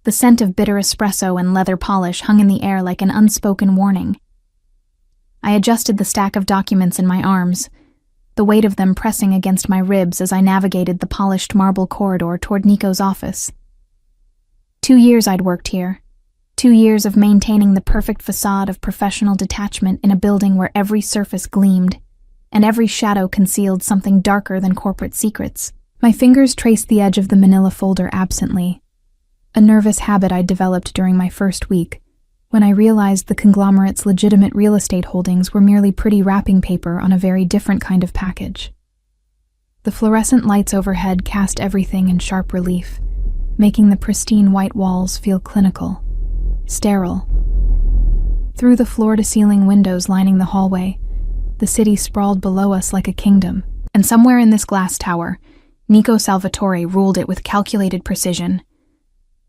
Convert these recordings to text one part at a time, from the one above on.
The scent of bitter espresso and leather polish hung in the air like an unspoken warning. I adjusted the stack of documents in my arms, the weight of them pressing against my ribs as I navigated the polished marble corridor toward Nico's office. 2 years I'd worked here. 2 years of maintaining the perfect facade of professional detachment in a building where every surface gleamed, and every shadow concealed something darker than corporate secrets. My fingers traced the edge of the manila folder absently, a nervous habit I'd developed during my first week, when I realized the conglomerate's legitimate real estate holdings were merely pretty wrapping paper on a very different kind of package. The fluorescent lights overhead cast everything in sharp relief, making the pristine white walls feel clinical, sterile. Through the floor-to-ceiling windows lining the hallway, the city sprawled below us like a kingdom, and somewhere in this glass tower, Nico Salvatore ruled it with calculated precision.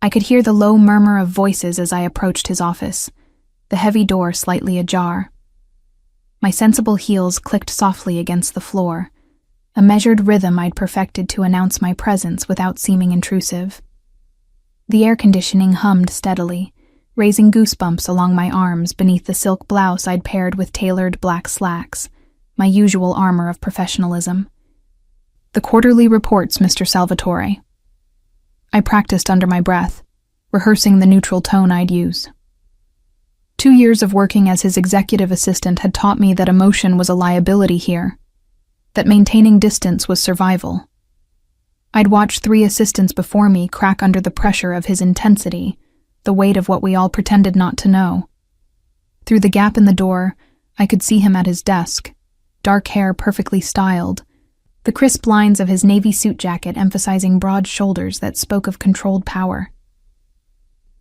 I could hear the low murmur of voices as I approached his office, the heavy door slightly ajar. My sensible heels clicked softly against the floor, a measured rhythm I'd perfected to announce my presence without seeming intrusive. The air conditioning hummed steadily, raising goosebumps along my arms beneath the silk blouse I'd paired with tailored black slacks, my usual armor of professionalism. "The quarterly reports, Mr. Salvatore." I practiced under my breath, rehearsing the neutral tone I'd use. 2 years of working as his executive assistant had taught me that emotion was a liability here, that maintaining distance was survival. I'd watched 3 assistants before me crack under the pressure of his intensity, the weight of what we all pretended not to know. Through the gap in the door, I could see him at his desk, dark hair perfectly styled, the crisp lines of his navy suit jacket emphasizing broad shoulders that spoke of controlled power.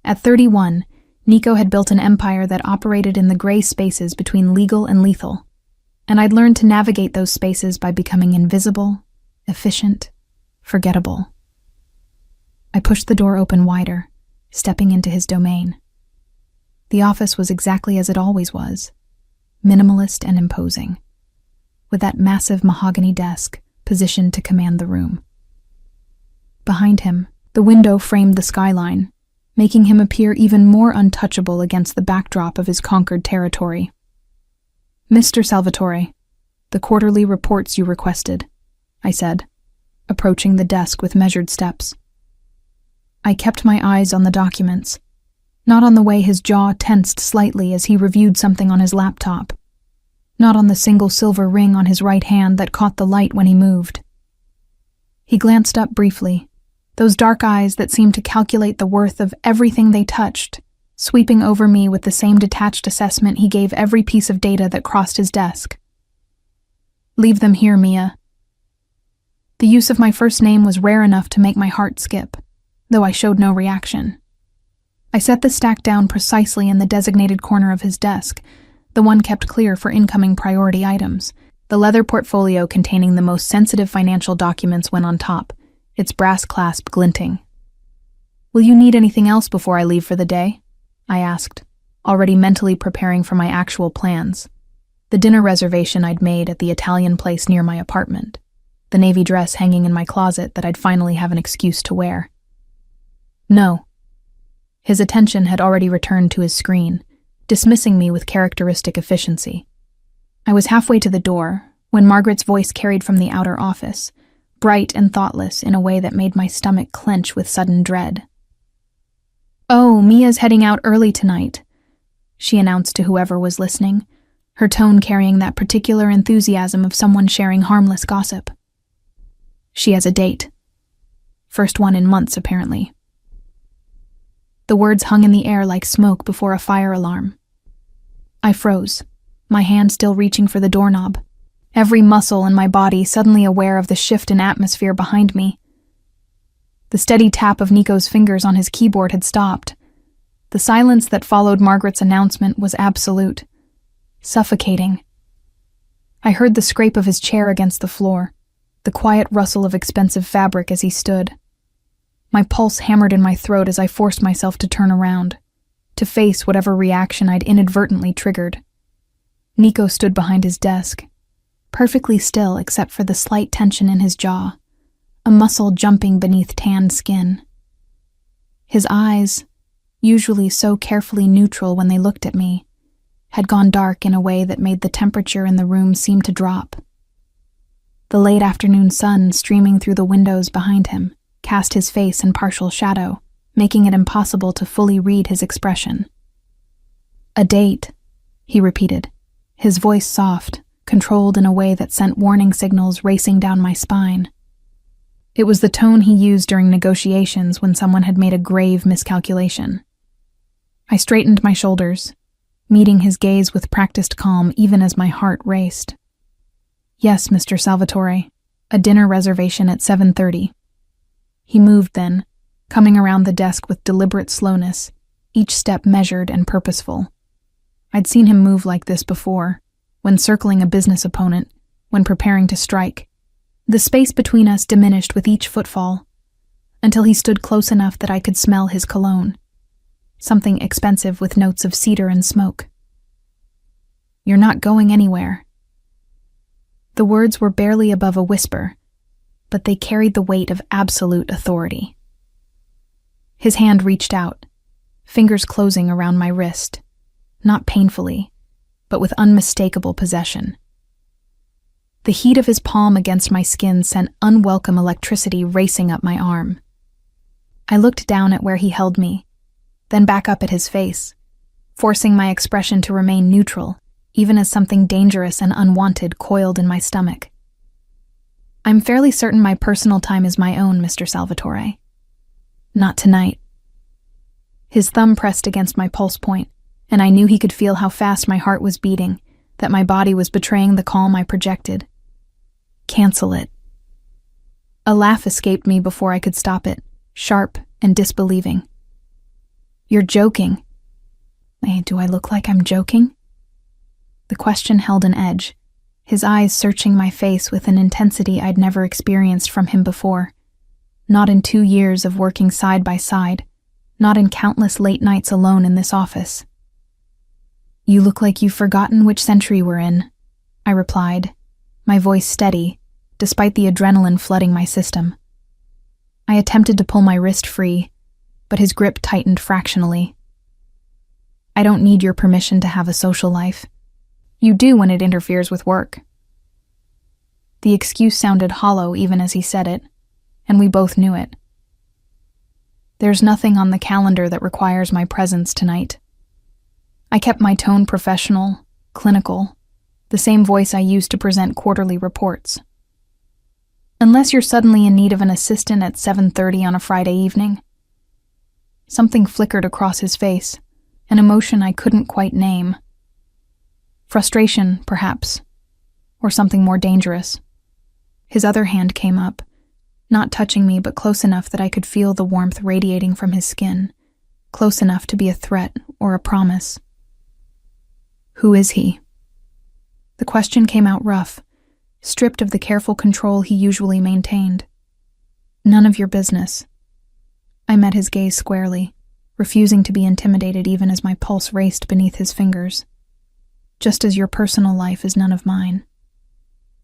At 31, Nico had built an empire that operated in the gray spaces between legal and lethal, and I'd learned to navigate those spaces by becoming invisible, efficient, forgettable. I pushed the door open wider, stepping into his domain. The office was exactly as it always was, minimalist and imposing, with that massive mahogany desk positioned to command the room. Behind him, the window framed the skyline, making him appear even more untouchable against the backdrop of his conquered territory. "Mr. Salvatore, the quarterly reports you requested," I said, approaching the desk with measured steps. I kept my eyes on the documents, not on the way his jaw tensed slightly as he reviewed something on his laptop, not on the single silver ring on his right hand that caught the light when he moved. He glanced up briefly, those dark eyes that seemed to calculate the worth of everything they touched, sweeping over me with the same detached assessment he gave every piece of data that crossed his desk. "Leave them here, Mia." The use of my first name was rare enough to make my heart skip, though I showed no reaction. I set the stack down precisely in the designated corner of his desk, the one kept clear for incoming priority items. The leather portfolio containing the most sensitive financial documents went on top, its brass clasp glinting. "Will you need anything else before I leave for the day?" I asked, already mentally preparing for my actual plans. The dinner reservation I'd made at the Italian place near my apartment, the navy dress hanging in my closet that I'd finally have an excuse to wear. "No." His attention had already returned to his screen, dismissing me with characteristic efficiency. I was halfway to the door when Margaret's voice carried from the outer office, bright and thoughtless in a way that made my stomach clench with sudden dread. "Oh, Mia's heading out early tonight," she announced to whoever was listening, her tone carrying that particular enthusiasm of someone sharing harmless gossip. "She has a date. First one in months, apparently." The words hung in the air like smoke before a fire alarm. I froze, my hand still reaching for the doorknob, every muscle in my body suddenly aware of the shift in atmosphere behind me. The steady tap of Nico's fingers on his keyboard had stopped. The silence that followed Margaret's announcement was absolute, suffocating. I heard the scrape of his chair against the floor, the quiet rustle of expensive fabric as he stood. My pulse hammered in my throat as I forced myself to turn around, to face whatever reaction I'd inadvertently triggered. Nico stood behind his desk, perfectly still except for the slight tension in his jaw, a muscle jumping beneath tanned skin. His eyes, usually so carefully neutral when they looked at me, had gone dark in a way that made the temperature in the room seem to drop. The late afternoon sun streaming through the windows behind him cast his face in partial shadow, making it impossible to fully read his expression. "A date," he repeated, his voice soft, controlled in a way that sent warning signals racing down my spine. It was the tone he used during negotiations when someone had made a grave miscalculation. I straightened my shoulders, meeting his gaze with practiced calm even as my heart raced. "Yes, Mr. Salvatore, a dinner reservation at 7:30. He moved then, coming around the desk with deliberate slowness, each step measured and purposeful. I'd seen him move like this before, when circling a business opponent, when preparing to strike. The space between us diminished with each footfall, until he stood close enough that I could smell his cologne, something expensive with notes of cedar and smoke. "You're not going anywhere." The words were barely above a whisper, but they carried the weight of absolute authority. His hand reached out, fingers closing around my wrist, not painfully, but with unmistakable possession. The heat of his palm against my skin sent unwelcome electricity racing up my arm. I looked down at where he held me, then back up at his face, forcing my expression to remain neutral, even as something dangerous and unwanted coiled in my stomach. "I'm fairly certain my personal time is my own, Mr. Salvatore. Not tonight." His thumb pressed against my pulse point, and I knew he could feel how fast my heart was beating, that my body was betraying the calm I projected. "Cancel it." A laugh escaped me before I could stop it, sharp and disbelieving. "You're joking." Do I look like I'm joking? The question held an edge, his eyes searching my face with an intensity I'd never experienced from him before. Not in 2 years of working side by side, not in countless late nights alone in this office. "You look like you've forgotten which century we're in," I replied, my voice steady, despite the adrenaline flooding my system. I attempted to pull my wrist free, but his grip tightened fractionally. "I don't need your permission to have a social life. You do when it interferes with work." The excuse sounded hollow even as he said it, and we both knew it. "There's nothing on the calendar that requires my presence tonight." I kept my tone professional, clinical, the same voice I used to present quarterly reports. "Unless you're suddenly in need of an assistant at 7:30 on a Friday evening." Something flickered across his face, an emotion I couldn't quite name. Frustration, perhaps, or something more dangerous. His other hand came up, not touching me but close enough that I could feel the warmth radiating from his skin, close enough to be a threat or a promise. "Who is he?" The question came out rough, stripped of the careful control he usually maintained. "None of your business." I met his gaze squarely, refusing to be intimidated even as my pulse raced beneath his fingers. "Just as your personal life is none of mine.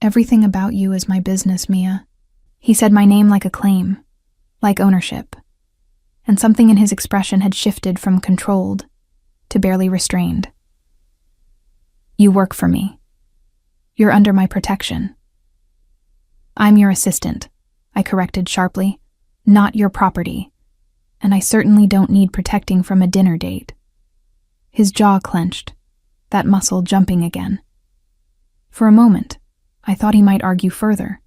Everything about you is my business, Mia." He said my name like a claim, like ownership, and something in his expression had shifted from controlled to barely restrained. "You work for me. You're under my protection." "I'm your assistant," I corrected sharply, "not your property, and I certainly don't need protecting from a dinner date." His jaw clenched, that muscle jumping again. For a moment, I thought he might argue further,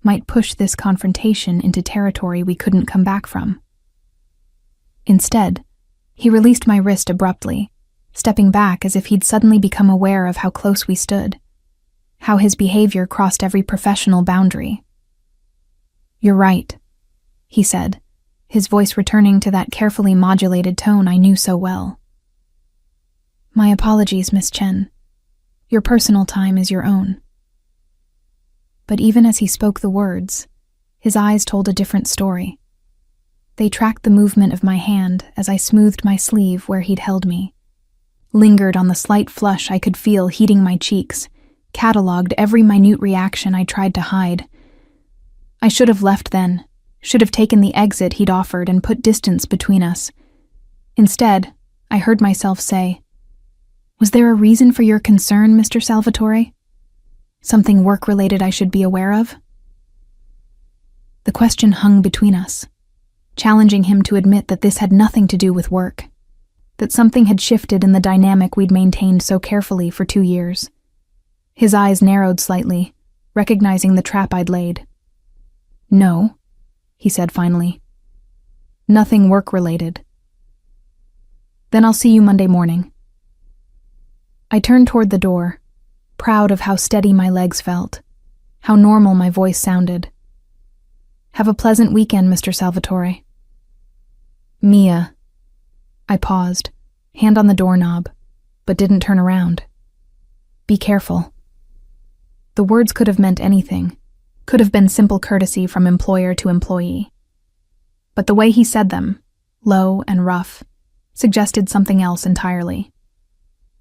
might push this confrontation into territory we couldn't come back from. Instead, he released my wrist abruptly, stepping back as if he'd suddenly become aware of how close we stood, how his behavior crossed every professional boundary. "You're right," he said, his voice returning to that carefully modulated tone I knew so well. "My apologies, Miss Chen. Your personal time is your own." But even as he spoke the words, his eyes told a different story. They tracked the movement of my hand as I smoothed my sleeve where he'd held me, lingered on the slight flush I could feel heating my cheeks, catalogued every minute reaction I tried to hide. I should have left then, should have taken the exit he'd offered and put distance between us. Instead, I heard myself say, "Was there a reason for your concern, Mr. Salvatore? Something work-related I should be aware of?" The question hung between us, challenging him to admit that this had nothing to do with work, that something had shifted in the dynamic we'd maintained so carefully for 2 years. His eyes narrowed slightly, recognizing the trap I'd laid. "No," he said finally. "Nothing work-related." "Then I'll see you Monday morning." I turned toward the door, proud of how steady my legs felt, how normal my voice sounded. "Have a pleasant weekend, Mr. Salvatore." "Mia." I paused, hand on the doorknob, but didn't turn around. "Be careful." The words could have meant anything, could have been simple courtesy from employer to employee. But the way he said them, low and rough, suggested something else entirely.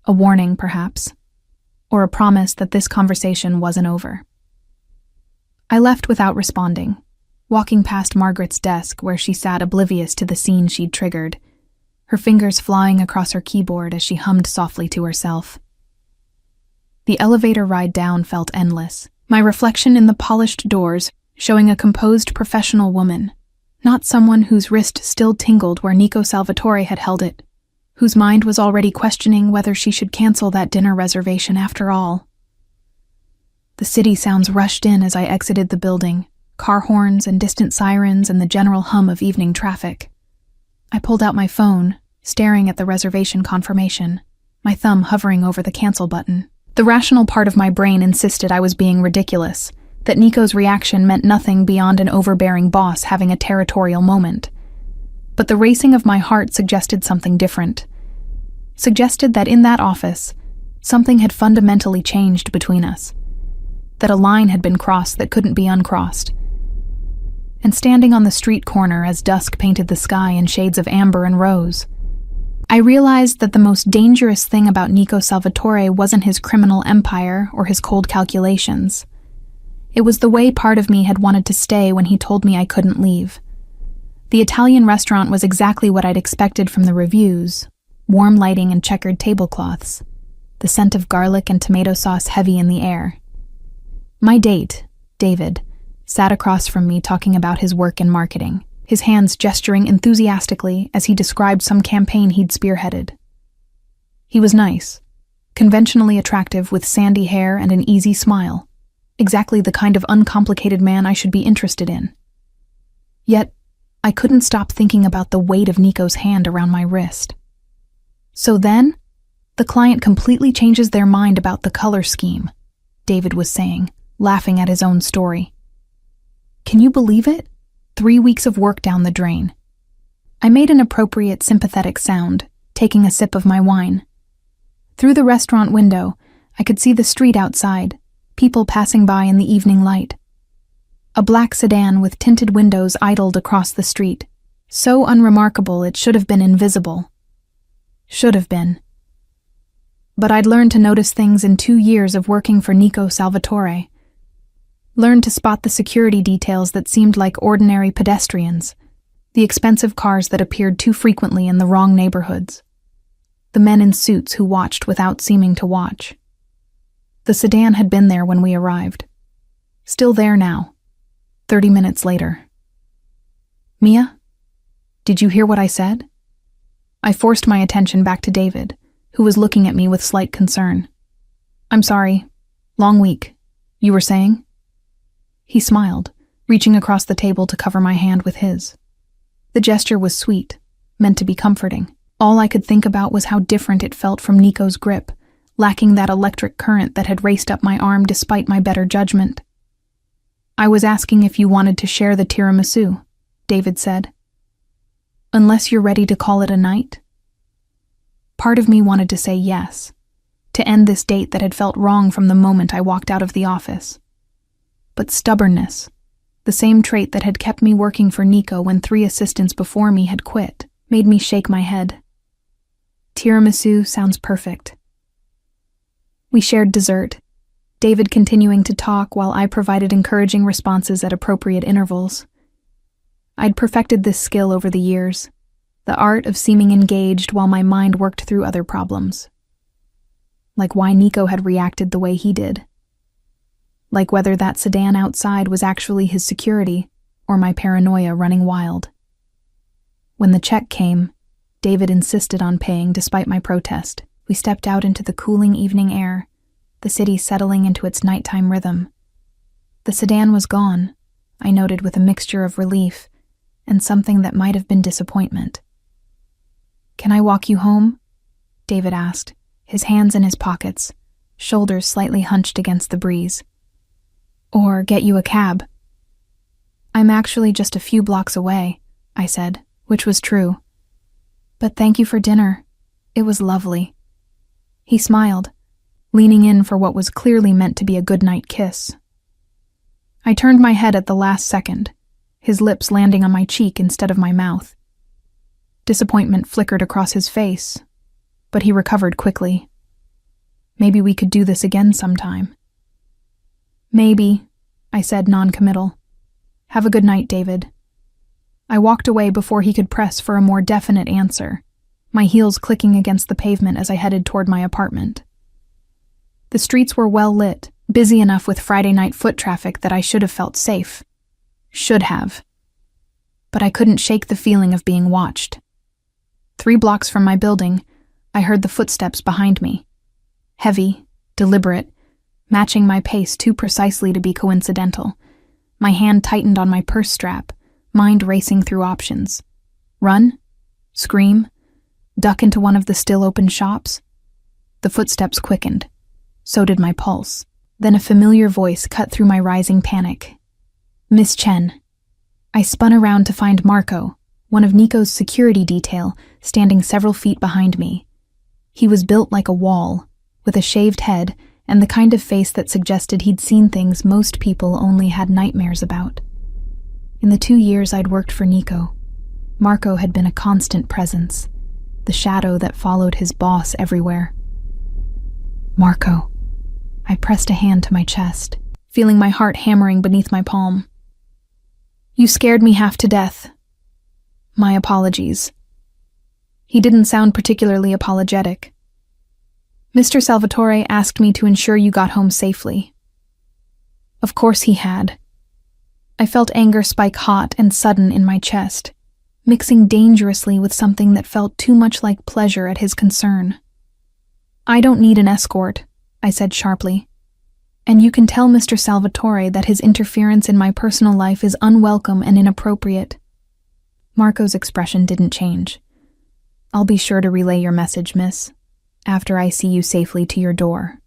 A warning, perhaps, or a promise that this conversation wasn't over. I left without responding, walking past Margaret's desk where she sat oblivious to the scene she'd triggered, her fingers flying across her keyboard as she hummed softly to herself. The elevator ride down felt endless, my reflection in the polished doors showing a composed professional woman, not someone whose wrist still tingled where Nico Salvatore had held it, whose mind was already questioning whether she should cancel that dinner reservation after all. The city sounds rushed in as I exited the building, car horns and distant sirens and the general hum of evening traffic. I pulled out my phone, staring at the reservation confirmation, my thumb hovering over the cancel button. The rational part of my brain insisted I was being ridiculous, that Nico's reaction meant nothing beyond an overbearing boss having a territorial moment. But the racing of my heart suggested something different. Suggested that in that office, something had fundamentally changed between us. That a line had been crossed that couldn't be uncrossed. And standing on the street corner as dusk painted the sky in shades of amber and rose, I realized that the most dangerous thing about Nico Salvatore wasn't his criminal empire or his cold calculations. It was the way part of me had wanted to stay when he told me I couldn't leave. The Italian restaurant was exactly what I'd expected from the reviews: warm lighting and checkered tablecloths, the scent of garlic and tomato sauce heavy in the air. My date, David, sat across from me talking about his work in marketing, his hands gesturing enthusiastically as he described some campaign he'd spearheaded. He was nice, conventionally attractive with sandy hair and an easy smile, exactly the kind of uncomplicated man I should be interested in. Yet, I couldn't stop thinking about the weight of Nico's hand around my wrist. "So then, the client completely changes their mind about the color scheme," David was saying, laughing at his own story. "Can you believe it? 3 weeks of work down the drain." I made an appropriate sympathetic sound, taking a sip of my wine. Through the restaurant window, I could see the street outside, people passing by in the evening light. A black sedan with tinted windows idled across the street, so unremarkable it should have been invisible. Should have been. But I'd learned to notice things in 2 years of working for Nico Salvatore. Learned to spot the security details that seemed like ordinary pedestrians, the expensive cars that appeared too frequently in the wrong neighborhoods, the men in suits who watched without seeming to watch. The sedan had been there when we arrived. Still there now, 30 minutes later. "Mia, did you hear what I said?" I forced my attention back to David, who was looking at me with slight concern. "I'm sorry. Long week. You were saying?" He smiled, reaching across the table to cover my hand with his. The gesture was sweet, meant to be comforting. All I could think about was how different it felt from Nico's grip, lacking that electric current that had raced up my arm despite my better judgment. "I was asking if you wanted to share the tiramisu," David said. "Unless you're ready to call it a night?" Part of me wanted to say yes, to end this date that had felt wrong from the moment I walked out of the office. But stubbornness, the same trait that had kept me working for Nico when 3 assistants before me had quit, made me shake my head. Tiramisu sounds perfect. We shared dessert, David continuing to talk while I provided encouraging responses at appropriate intervals. I'd perfected this skill over the years, the art of seeming engaged while my mind worked through other problems. Like why Nico had reacted the way he did. Like whether that sedan outside was actually his security or my paranoia running wild. When the check came, David insisted on paying despite my protest. We stepped out into the cooling evening air, the city settling into its nighttime rhythm. The sedan was gone, I noted with a mixture of relief and something that might have been disappointment. "Can I walk you home?" David asked, his hands in his pockets, shoulders slightly hunched against the breeze. "Or get you a cab?" "I'm actually just a few blocks away," I said, which was true. "But thank you for dinner. It was lovely." He smiled, leaning in for what was clearly meant to be a goodnight kiss. I turned my head at the last second, his lips landing on my cheek instead of my mouth. Disappointment flickered across his face, but he recovered quickly. Maybe we could do this again sometime. "Maybe," I said non-committal. "Have a good night, David." I walked away before he could press for a more definite answer, my heels clicking against the pavement as I headed toward my apartment. The streets were well lit, busy enough with Friday night foot traffic that I should have felt safe. Should have. But I couldn't shake the feeling of being watched. 3 blocks from my building, I heard the footsteps behind me. Heavy, deliberate, matching my pace too precisely to be coincidental. My hand tightened on my purse strap, mind racing through options. Run? Scream? Duck into one of the still-open shops? The footsteps quickened. So did my pulse. Then a familiar voice cut through my rising panic. "Miss Chen." I spun around to find Marco, one of Nico's security detail, standing several feet behind me. He was built like a wall, with a shaved head and the kind of face that suggested he'd seen things most people only had nightmares about. In the 2 years I'd worked for Nico, Marco had been a constant presence, the shadow that followed his boss everywhere. "Marco." I pressed a hand to my chest, feeling my heart hammering beneath my palm. "You scared me half to death. My apologies." He didn't sound particularly apologetic. "Mr. Salvatore asked me to ensure you got home safely." Of course he had. I felt anger spike hot and sudden in my chest, mixing dangerously with something that felt too much like pleasure at his concern. "I don't need an escort," I said sharply. "And you can tell Mr. Salvatore that his interference in my personal life is unwelcome and inappropriate." Marco's expression didn't change. "I'll be sure to relay your message, miss, after I see you safely to your door."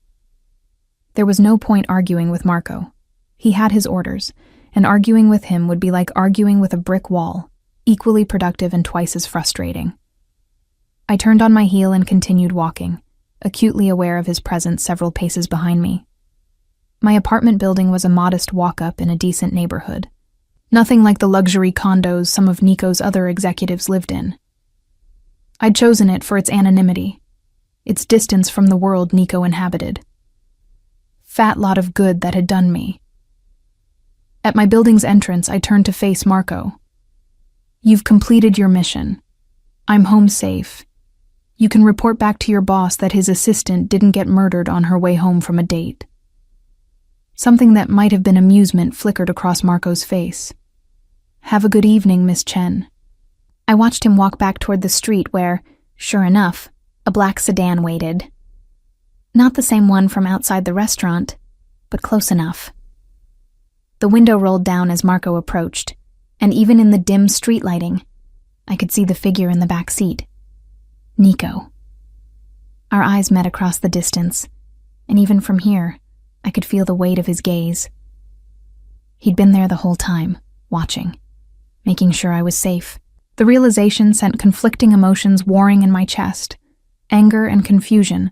There was no point arguing with Marco. He had his orders, and arguing with him would be like arguing with a brick wall, equally productive and twice as frustrating. I turned on my heel and continued walking, acutely aware of his presence several paces behind me. My apartment building was a modest walk-up in a decent neighborhood. Nothing like the luxury condos some of Nico's other executives lived in. I'd chosen it for its anonymity, its distance from the world Nico inhabited. Fat lot of good that had done me. At my building's entrance, I turned to face Marco. "You've completed your mission. I'm home safe. You can report back to your boss that his assistant didn't get murdered on her way home from a date." Something that might have been amusement flickered across Marco's face. "Have a good evening, Miss Chen." I watched him walk back toward the street where, sure enough, a black sedan waited. Not the same one from outside the restaurant, but close enough. The window rolled down as Marco approached, and even in the dim street lighting, I could see the figure in the back seat. Nico. Our eyes met across the distance, and even from here, I could feel the weight of his gaze. He'd been there the whole time, watching, making sure I was safe. The realization sent conflicting emotions warring in my chest, anger and confusion,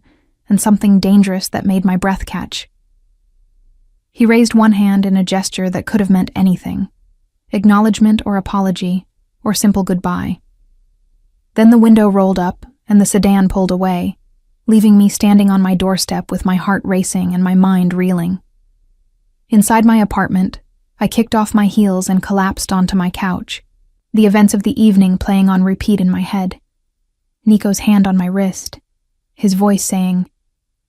and something dangerous that made my breath catch. He raised one hand in a gesture that could have meant anything, acknowledgement or apology, or simple goodbye. Then the window rolled up and the sedan pulled away, leaving me standing on my doorstep with my heart racing and my mind reeling. Inside my apartment, I kicked off my heels and collapsed onto my couch, the events of the evening playing on repeat in my head. Nico's hand on my wrist, his voice saying,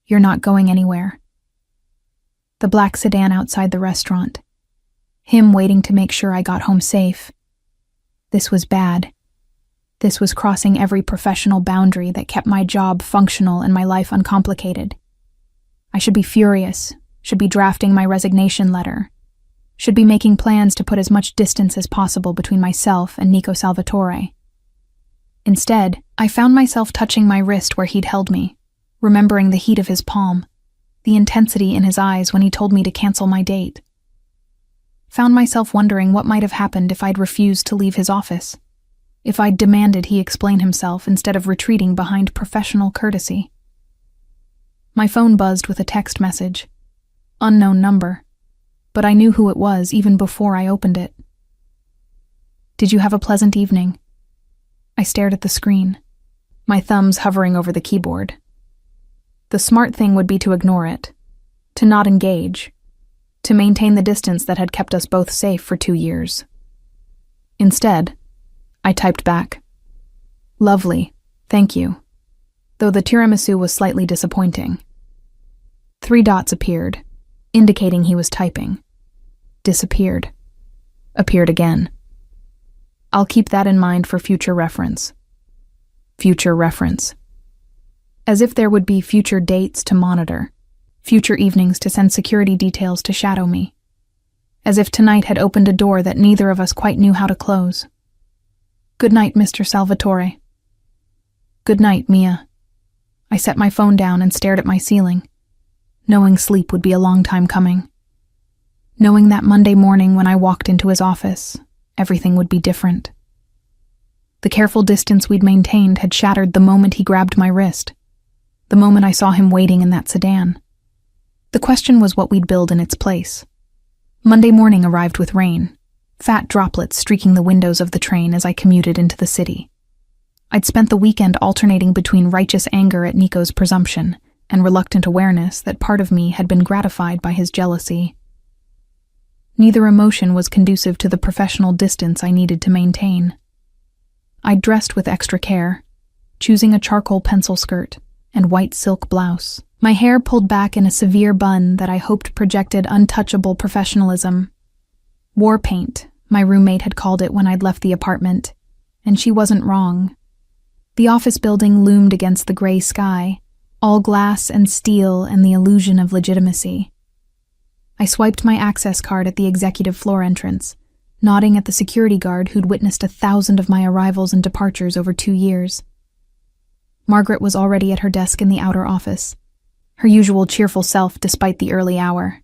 "You're not going anywhere." The black sedan outside the restaurant, him waiting to make sure I got home safe. This was bad. This was crossing every professional boundary that kept my job functional and my life uncomplicated. I should be furious, should be drafting my resignation letter, should be making plans to put as much distance as possible between myself and Nico Salvatore. Instead, I found myself touching my wrist where he'd held me, remembering the heat of his palm, the intensity in his eyes when he told me to cancel my date. Found myself wondering what might have happened if I'd refused to leave his office, if I'd demanded he explain himself instead of retreating behind professional courtesy. My phone buzzed with a text message. Unknown number, but I knew who it was even before I opened it. "Did you have a pleasant evening?" I stared at the screen, my thumbs hovering over the keyboard. The smart thing would be to ignore it, to not engage, to maintain the distance that had kept us both safe for 2 years. Instead, I typed back, "Lovely, thank you," though the tiramisu was slightly disappointing. 3 dots appeared, indicating he was typing. Disappeared. Appeared again. I'll keep that in mind for future reference. Future reference. As if there would be future dates to monitor, future evenings to send security details to shadow me. As if tonight had opened a door that neither of us quite knew how to close. "Good night, Mr. Salvatore." "Good night, Mia." I set my phone down and stared at my ceiling, knowing sleep would be a long time coming. Knowing that Monday morning when I walked into his office, everything would be different. The careful distance we'd maintained had shattered the moment he grabbed my wrist, the moment I saw him waiting in that sedan. The question was what we'd build in its place. Monday morning arrived with rain, fat droplets streaking the windows of the train as I commuted into the city. I'd spent the weekend alternating between righteous anger at Nico's presumption and reluctant awareness that part of me had been gratified by his jealousy. Neither emotion was conducive to the professional distance I needed to maintain. I'd dressed with extra care, choosing a charcoal pencil skirt and white silk blouse, my hair pulled back in a severe bun that I hoped projected untouchable professionalism. War paint, my roommate had called it when I'd left the apartment, and she wasn't wrong. The office building loomed against the gray sky, all glass and steel and the illusion of legitimacy. I swiped my access card at the executive floor entrance, nodding at the security guard who'd witnessed 1,000 of my arrivals and departures over 2 years. Margaret was already at her desk in the outer office, her usual cheerful self despite the early hour.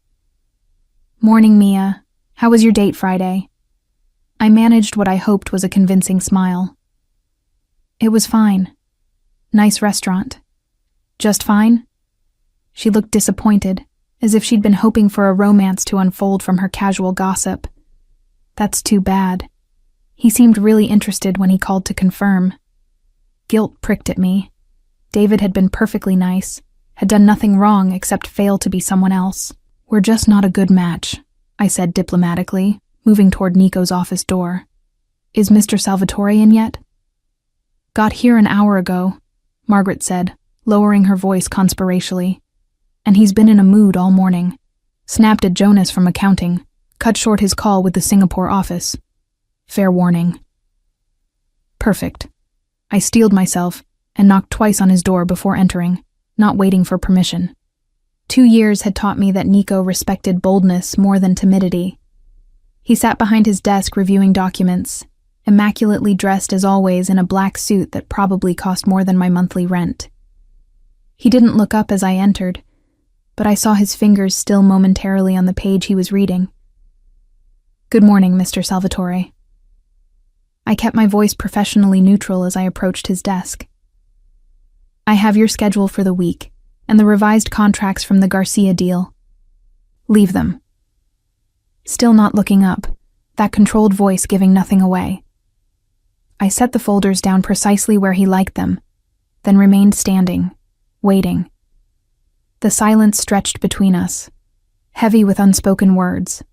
"Morning, Mia. How was your date Friday?" I managed what I hoped was a convincing smile. "It was fine. Nice restaurant." "Just fine?" She looked disappointed, as if she'd been hoping for a romance to unfold from her casual gossip. That's too bad. He seemed really interested when he called to confirm. Guilt pricked at me. David had been perfectly nice, had done nothing wrong except fail to be someone else. "We're just not a good match," I said diplomatically, moving toward Nico's office door. "Is Mr. Salvatore in yet?" "Got here an hour ago," Margaret said, lowering her voice conspiracially. "And he's been in a mood all morning. Snapped at Jonas from accounting, cut short his call with the Singapore office. Fair warning." Perfect. I steeled myself and knocked twice on his door before entering, not waiting for permission. 2 years had taught me that Nico respected boldness more than timidity. He sat behind his desk reviewing documents, immaculately dressed as always in a black suit that probably cost more than my monthly rent. He didn't look up as I entered, but I saw his fingers still momentarily on the page he was reading. "Good morning, Mr. Salvatore." I kept my voice professionally neutral as I approached his desk. "I have your schedule for the week, and the revised contracts from the Garcia deal. Leave them." Still not looking up, that controlled voice giving nothing away. I set the folders down precisely where he liked them, then remained standing, waiting. The silence stretched between us, heavy with unspoken words.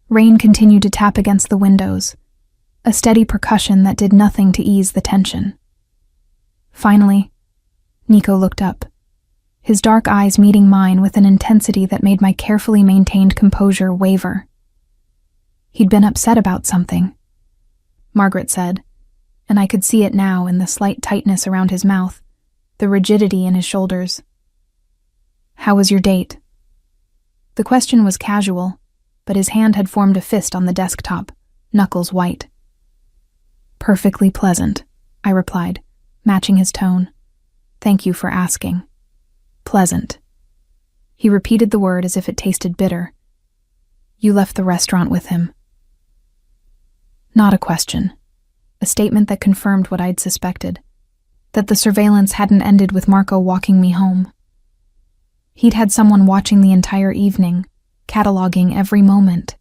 Rain continued to tap against the windows, a steady percussion that did nothing to ease the tension. Finally, Nico looked up, his dark eyes meeting mine with an intensity that made my carefully maintained composure waver. He'd been upset about something, Margaret said, and I could see it now in the slight tightness around his mouth, the rigidity in his shoulders. "How was your date?" The question was casual, but his hand had formed a fist on the desktop, knuckles white. "Perfectly pleasant," I replied, matching his tone. "Thank you for asking." "Pleasant." He repeated the word as if it tasted bitter. "You left the restaurant with him." Not a question. A statement that confirmed what I'd suspected, that the surveillance hadn't ended with Marco walking me home. He'd had someone watching the entire evening, cataloging every moment.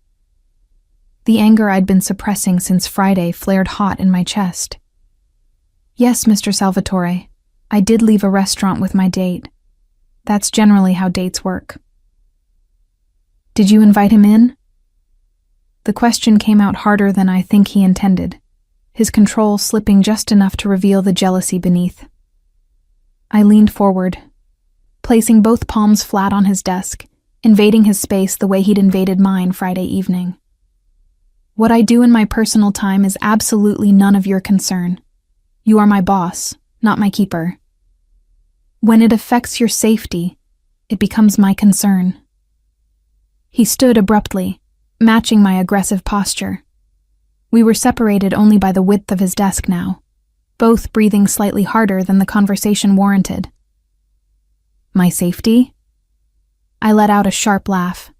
The anger I'd been suppressing since Friday flared hot in my chest. "Yes, Mr. Salvatore, I did leave a restaurant with my date. That's generally how dates work." "Did you invite him in?" The question came out harder than I think he intended, his control slipping just enough to reveal the jealousy beneath. I leaned forward, placing both palms flat on his desk, invading his space the way he'd invaded mine Friday evening. "What I do in my personal time is absolutely none of your concern. You are my boss, not my keeper. When it affects your safety, it becomes my concern." He stood abruptly, matching my aggressive posture. We were separated only by the width of his desk now, both breathing slightly harder than the conversation warranted. "My safety?" I let out a sharp laugh.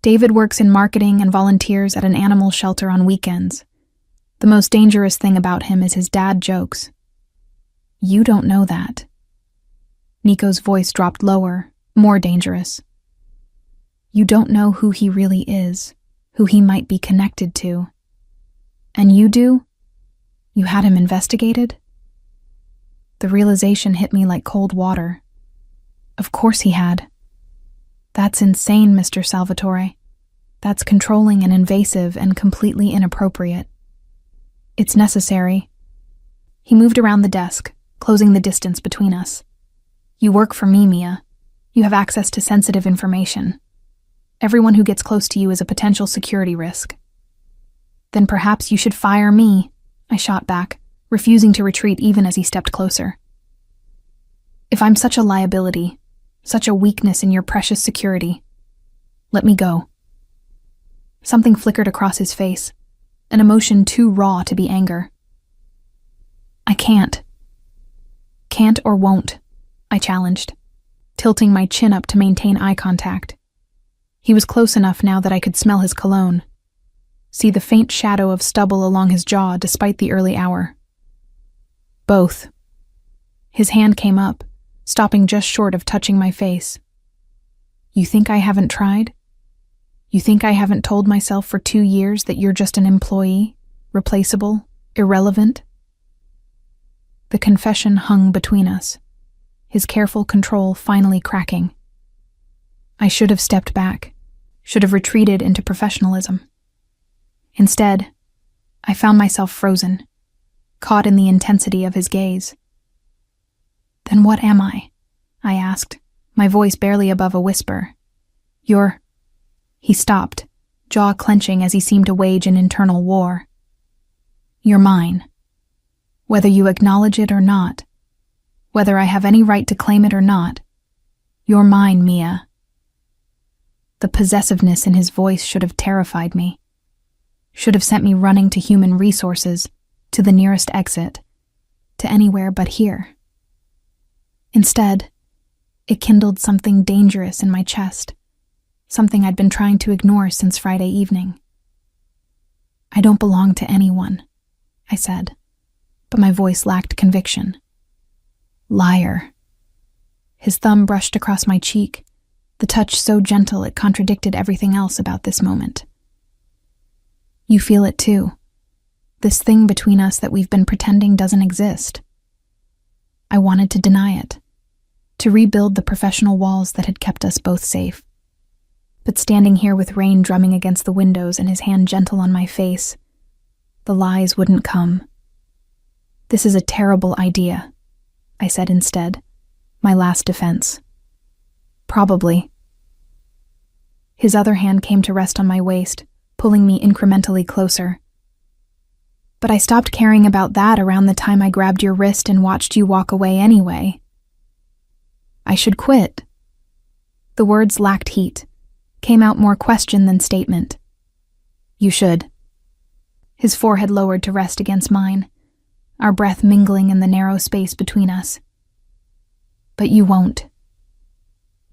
"David works in marketing and volunteers at an animal shelter on weekends. The most dangerous thing about him is his dad jokes." "You don't know that." Nico's voice dropped lower, more dangerous. "You don't know who he really is, who he might be connected to. And you do? You had him investigated?" The realization hit me like cold water. Of course he had. That's insane, Mr. Salvatore. That's controlling and invasive and completely inappropriate. It's necessary. He moved around the desk, closing the distance between us. "You work for me, Mia. You have access to sensitive information. Everyone who gets close to you is a potential security risk." "Then perhaps you should fire me," I shot back, refusing to retreat even as he stepped closer. "If I'm such a liability, such a weakness in your precious security, let me go." Something flickered across his face, an emotion too raw to be anger. "I can't." "Can't or won't," I challenged, tilting my chin up to maintain eye contact. He was close enough now that I could smell his cologne, see the faint shadow of stubble along his jaw despite the early hour. "Both." His hand came up, stopping just short of touching my face. "You think I haven't tried? You think I haven't told myself for 2 years that you're just an employee, replaceable, irrelevant?" The confession hung between us, his careful control finally cracking. I should have stepped back, should have retreated into professionalism. Instead, I found myself frozen, caught in the intensity of his gaze. "Then what am I?" I asked, my voice barely above a whisper. "You're—" He stopped, jaw clenching as he seemed to wage an internal war. "You're mine. Whether you acknowledge it or not, whether I have any right to claim it or not, you're mine, Mia." The possessiveness in his voice should have terrified me, should have sent me running to human resources, to the nearest exit, to anywhere but here. Instead, it kindled something dangerous in my chest, something I'd been trying to ignore since Friday evening. "I don't belong to anyone," I said, but my voice lacked conviction. "Liar." His thumb brushed across my cheek, the touch so gentle it contradicted everything else about this moment. "You feel it too. This thing between us that we've been pretending doesn't exist." I wanted to deny it, to rebuild the professional walls that had kept us both safe. But standing here with rain drumming against the windows and his hand gentle on my face, The lies wouldn't come. "This is a terrible idea," I said instead, my last defense. "Probably." His other hand came to rest on my waist, pulling me incrementally closer. "But I stopped caring about that around the time I grabbed your wrist and watched you walk away anyway." "I should quit." The words lacked heat, came out more question than statement. "You should." His forehead lowered to rest against mine, our breath mingling in the narrow space between us. "But you won't."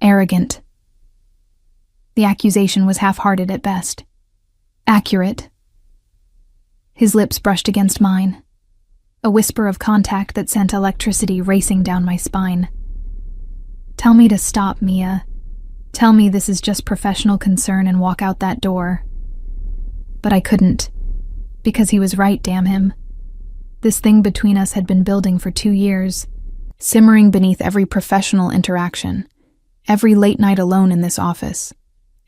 Arrogant. The accusation was half-hearted at best. Accurate. His lips brushed against mine, a whisper of contact that sent electricity racing down my spine. "Tell me to stop, Mia. Tell me this is just professional concern and walk out that door." But I couldn't, because he was right, damn him. This thing between us had been building for 2 years, simmering beneath every professional interaction, every late night alone in this office,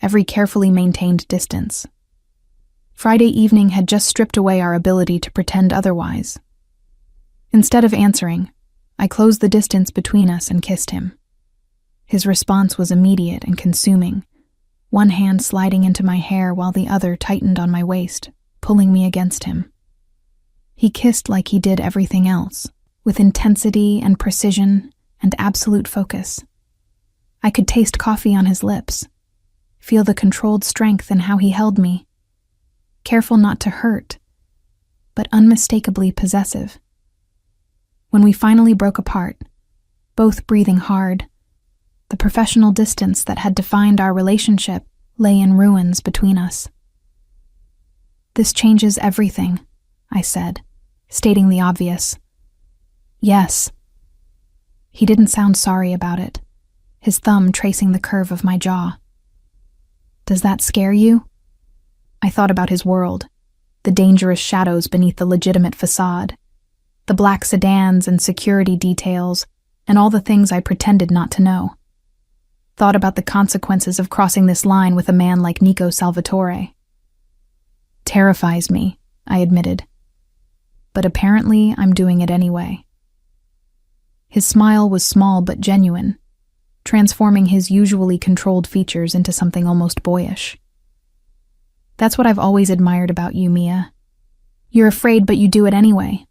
every carefully maintained distance. Friday evening had just stripped away our ability to pretend otherwise. Instead of answering, I closed the distance between us and kissed him. His response was immediate and consuming, one hand sliding into my hair while the other tightened on my waist, pulling me against him. He kissed like he did everything else, with intensity and precision and absolute focus. I could taste coffee on his lips, feel the controlled strength in how he held me, careful not to hurt, but unmistakably possessive. When we finally broke apart, both breathing hard, the professional distance that had defined our relationship lay in ruins between us. "This changes everything," I said, stating the obvious. "Yes." He didn't sound sorry about it, his thumb tracing the curve of my jaw. "Does that scare you?" I thought about his world, the dangerous shadows beneath the legitimate facade, the black sedans and security details, and all the things I pretended not to know. Thought about the consequences of crossing this line with a man like Nico Salvatore. "Terrifies me," I admitted. "But apparently I'm doing it anyway." His smile was small but genuine, transforming his usually controlled features into something almost boyish. "That's what I've always admired about you, Mia. You're afraid, but you do it anyway."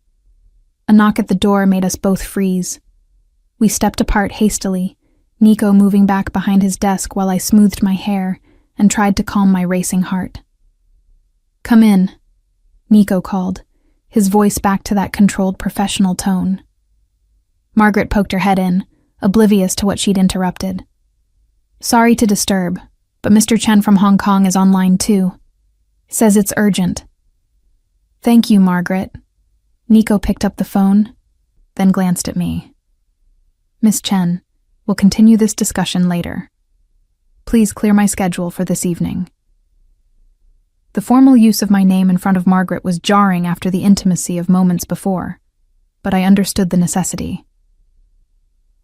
A knock at the door made us both freeze. We stepped apart hastily, Nico moving back behind his desk while I smoothed my hair and tried to calm my racing heart. "Come in," Nico called, his voice back to that controlled professional tone. Margaret poked her head in, oblivious to what she'd interrupted. "Sorry to disturb, but Mr. Chen from Hong Kong is online too. Says it's urgent." "Thank you, Margaret." Nico picked up the phone, then glanced at me. "Miss Chen, we'll continue this discussion later. Please clear my schedule for this evening." The formal use of my name in front of Margaret was jarring after the intimacy of moments before, but I understood the necessity.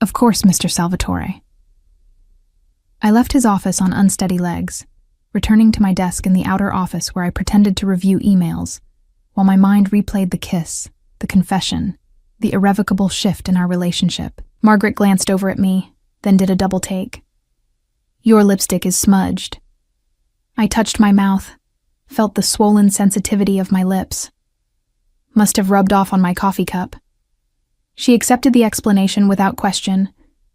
"Of course, Mr. Salvatore." I left his office on unsteady legs, returning to my desk in the outer office where I pretended to review emails, while my mind replayed the kiss, the confession, the irrevocable shift in our relationship. Margaret glanced over at me, then did a double take. "Your lipstick is smudged." I touched my mouth, felt the swollen sensitivity of my lips. Must have rubbed off on my coffee cup. She accepted the explanation without question,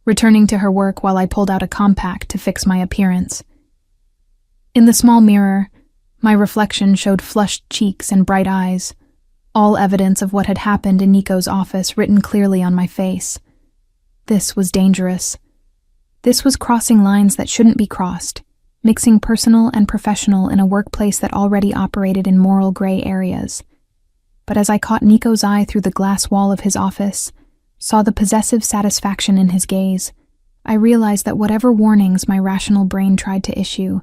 returning to her work while I pulled out a compact to fix my appearance. In the small mirror, my reflection showed flushed cheeks and bright eyes, all evidence of what had happened in Nico's office written clearly on my face. This was dangerous. This was crossing lines that shouldn't be crossed, mixing personal and professional in a workplace that already operated in moral gray areas. But as I caught Nico's eye through the glass wall of his office, saw the possessive satisfaction in his gaze, I realized that whatever warnings my rational brain tried to issue,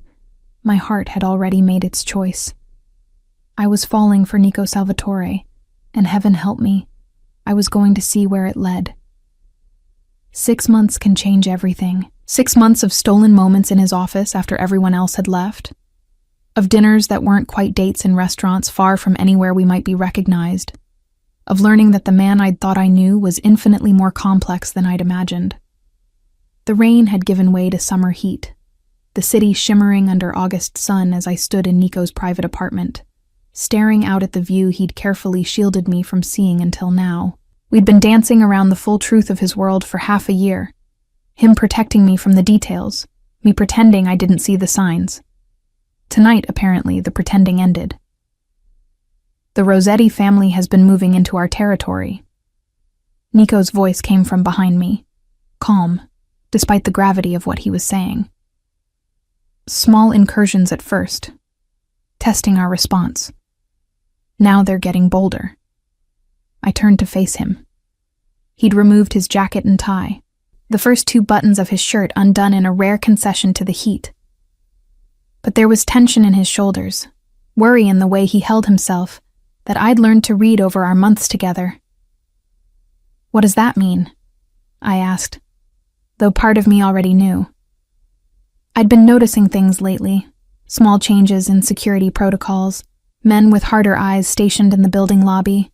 my heart had already made its choice. I was falling for Nico Salvatore, and heaven help me, I was going to see where it led. 6 months can change everything. 6 months of stolen moments in his office after everyone else had left. of dinners that weren't quite dates in restaurants far from anywhere we might be recognized, of learning that the man I'd thought I knew was infinitely more complex than I'd imagined. The rain had given way to summer heat, the city shimmering under August sun as I stood in Nico's private apartment, staring out at the view he'd carefully shielded me from seeing until now. We'd been dancing around the full truth of his world for half a year, him protecting me from the details, me pretending I didn't see the signs. Tonight, apparently, the pretending ended. The Rossetti family has been moving into our territory. Nico's voice came from behind me, calm, despite the gravity of what he was saying. Small incursions at first, testing our response. Now they're getting bolder. I turned to face him. He'd removed his jacket and tie, the first 2 buttons of his shirt undone in a rare concession to the heat. But there was tension in his shoulders, worry in the way he held himself, that I'd learned to read over our months together. "What does that mean?" I asked, though part of me already knew. I'd been noticing things lately, small changes in security protocols, men with harder eyes stationed in the building lobby,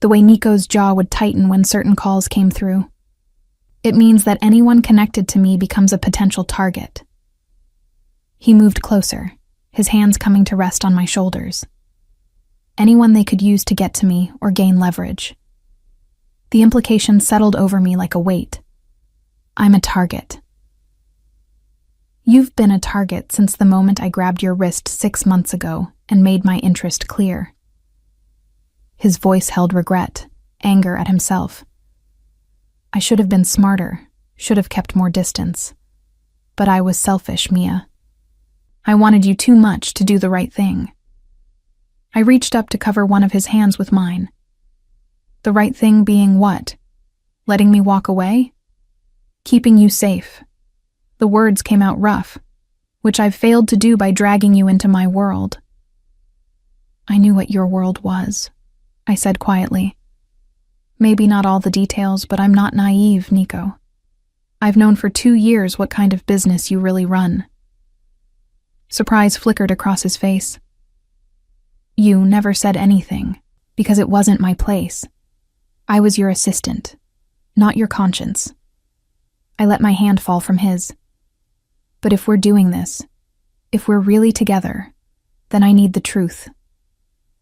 the way Nico's jaw would tighten when certain calls came through. It means that anyone connected to me becomes a potential target. He moved closer, his hands coming to rest on my shoulders. Anyone they could use to get to me or gain leverage. The implication settled over me like a weight. I'm a target. You've been a target since the moment I grabbed your wrist 6 months ago and made my interest clear. His voice held regret, anger at himself. I should have been smarter, should have kept more distance. But I was selfish, Mia. I wanted you too much to do the right thing. I reached up to cover one of his hands with mine. The right thing being what? Letting me walk away? Keeping you safe. The words came out rough, which I've failed to do by dragging you into my world. I knew what your world was, I said quietly. Maybe not all the details, but I'm not naive, Nico. I've known for 2 years what kind of business you really run. Surprise flickered across his face. You never said anything, because it wasn't my place. I was your assistant, not your conscience. I let my hand fall from his. But if we're doing this, if we're really together, then I need the truth.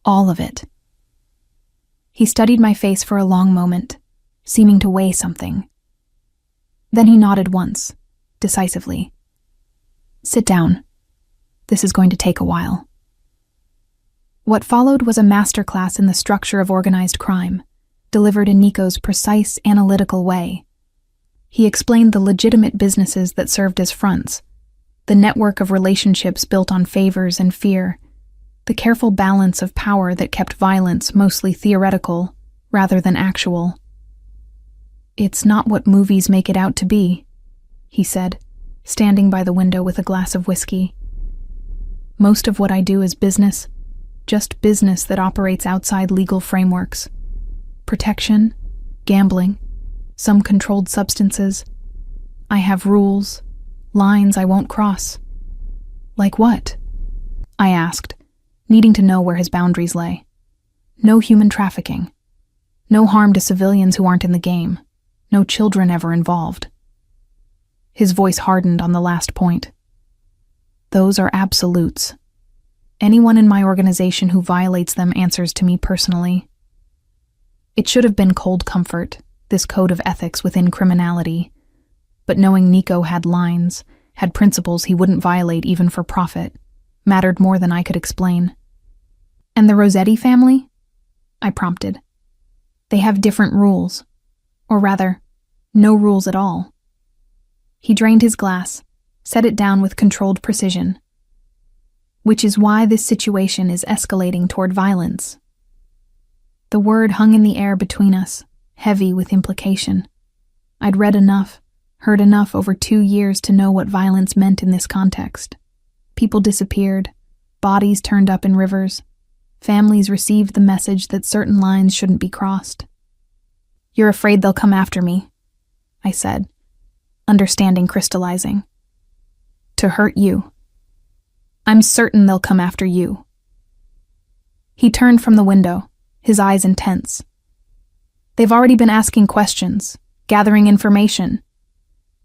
All of it. He studied my face for a long moment, seeming to weigh something. Then he nodded once, decisively. Sit down. This is going to take a while. What followed was a masterclass in the structure of organized crime, delivered in Nico's precise, analytical way. He explained the legitimate businesses that served as fronts, the network of relationships built on favors and fear, the careful balance of power that kept violence mostly theoretical rather than actual. It's not what movies make it out to be, he said, standing by the window with a glass of whiskey. Most of what I do is business, just business that operates outside legal frameworks. Protection, gambling, some controlled substances. I have rules, lines I won't cross. Like what? I asked, needing to know where his boundaries lay. No human trafficking. No harm to civilians who aren't in the game. No children ever involved. His voice hardened on the last point. Those are absolutes. Anyone in my organization who violates them answers to me personally. It should have been cold comfort, this code of ethics within criminality. But knowing Nico had lines, had principles he wouldn't violate even for profit, mattered more than I could explain. And the Rossetti family? I prompted. They have different rules. Or rather, no rules at all. He drained his glass, set it down with controlled precision. Which is why this situation is escalating toward violence. The word hung in the air between us, heavy with implication. I'd read enough, heard enough over 2 years to know what violence meant in this context. People disappeared, bodies turned up in rivers, families received the message that certain lines shouldn't be crossed. You're afraid they'll come after me, I said, understanding crystallizing. To hurt you. I'm certain they'll come after you." He turned from the window, his eyes intense. "They've already been asking questions, gathering information.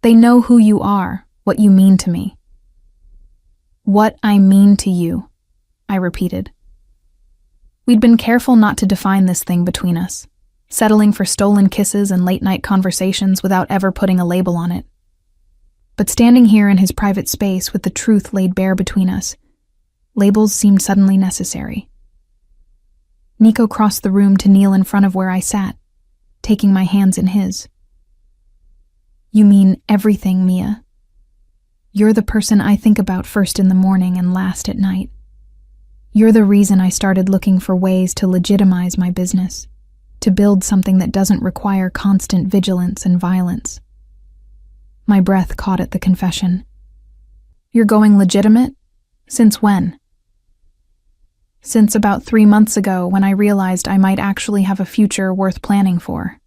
They know who you are, what you mean to me." "What I mean to you," I repeated. We'd been careful not to define this thing between us, settling for stolen kisses and late-night conversations without ever putting a label on it. But standing here in his private space with the truth laid bare between us, labels seemed suddenly necessary. Nico crossed the room to kneel in front of where I sat, taking my hands in his. "You mean everything, Mia. You're the person I think about first in the morning and last at night. You're the reason I started looking for ways to legitimize my business, to build something that doesn't require constant vigilance and violence." My breath caught at the confession. "You're going legitimate? Since when?" "Since about 3 months ago, when I realized I might actually have a future worth planning for."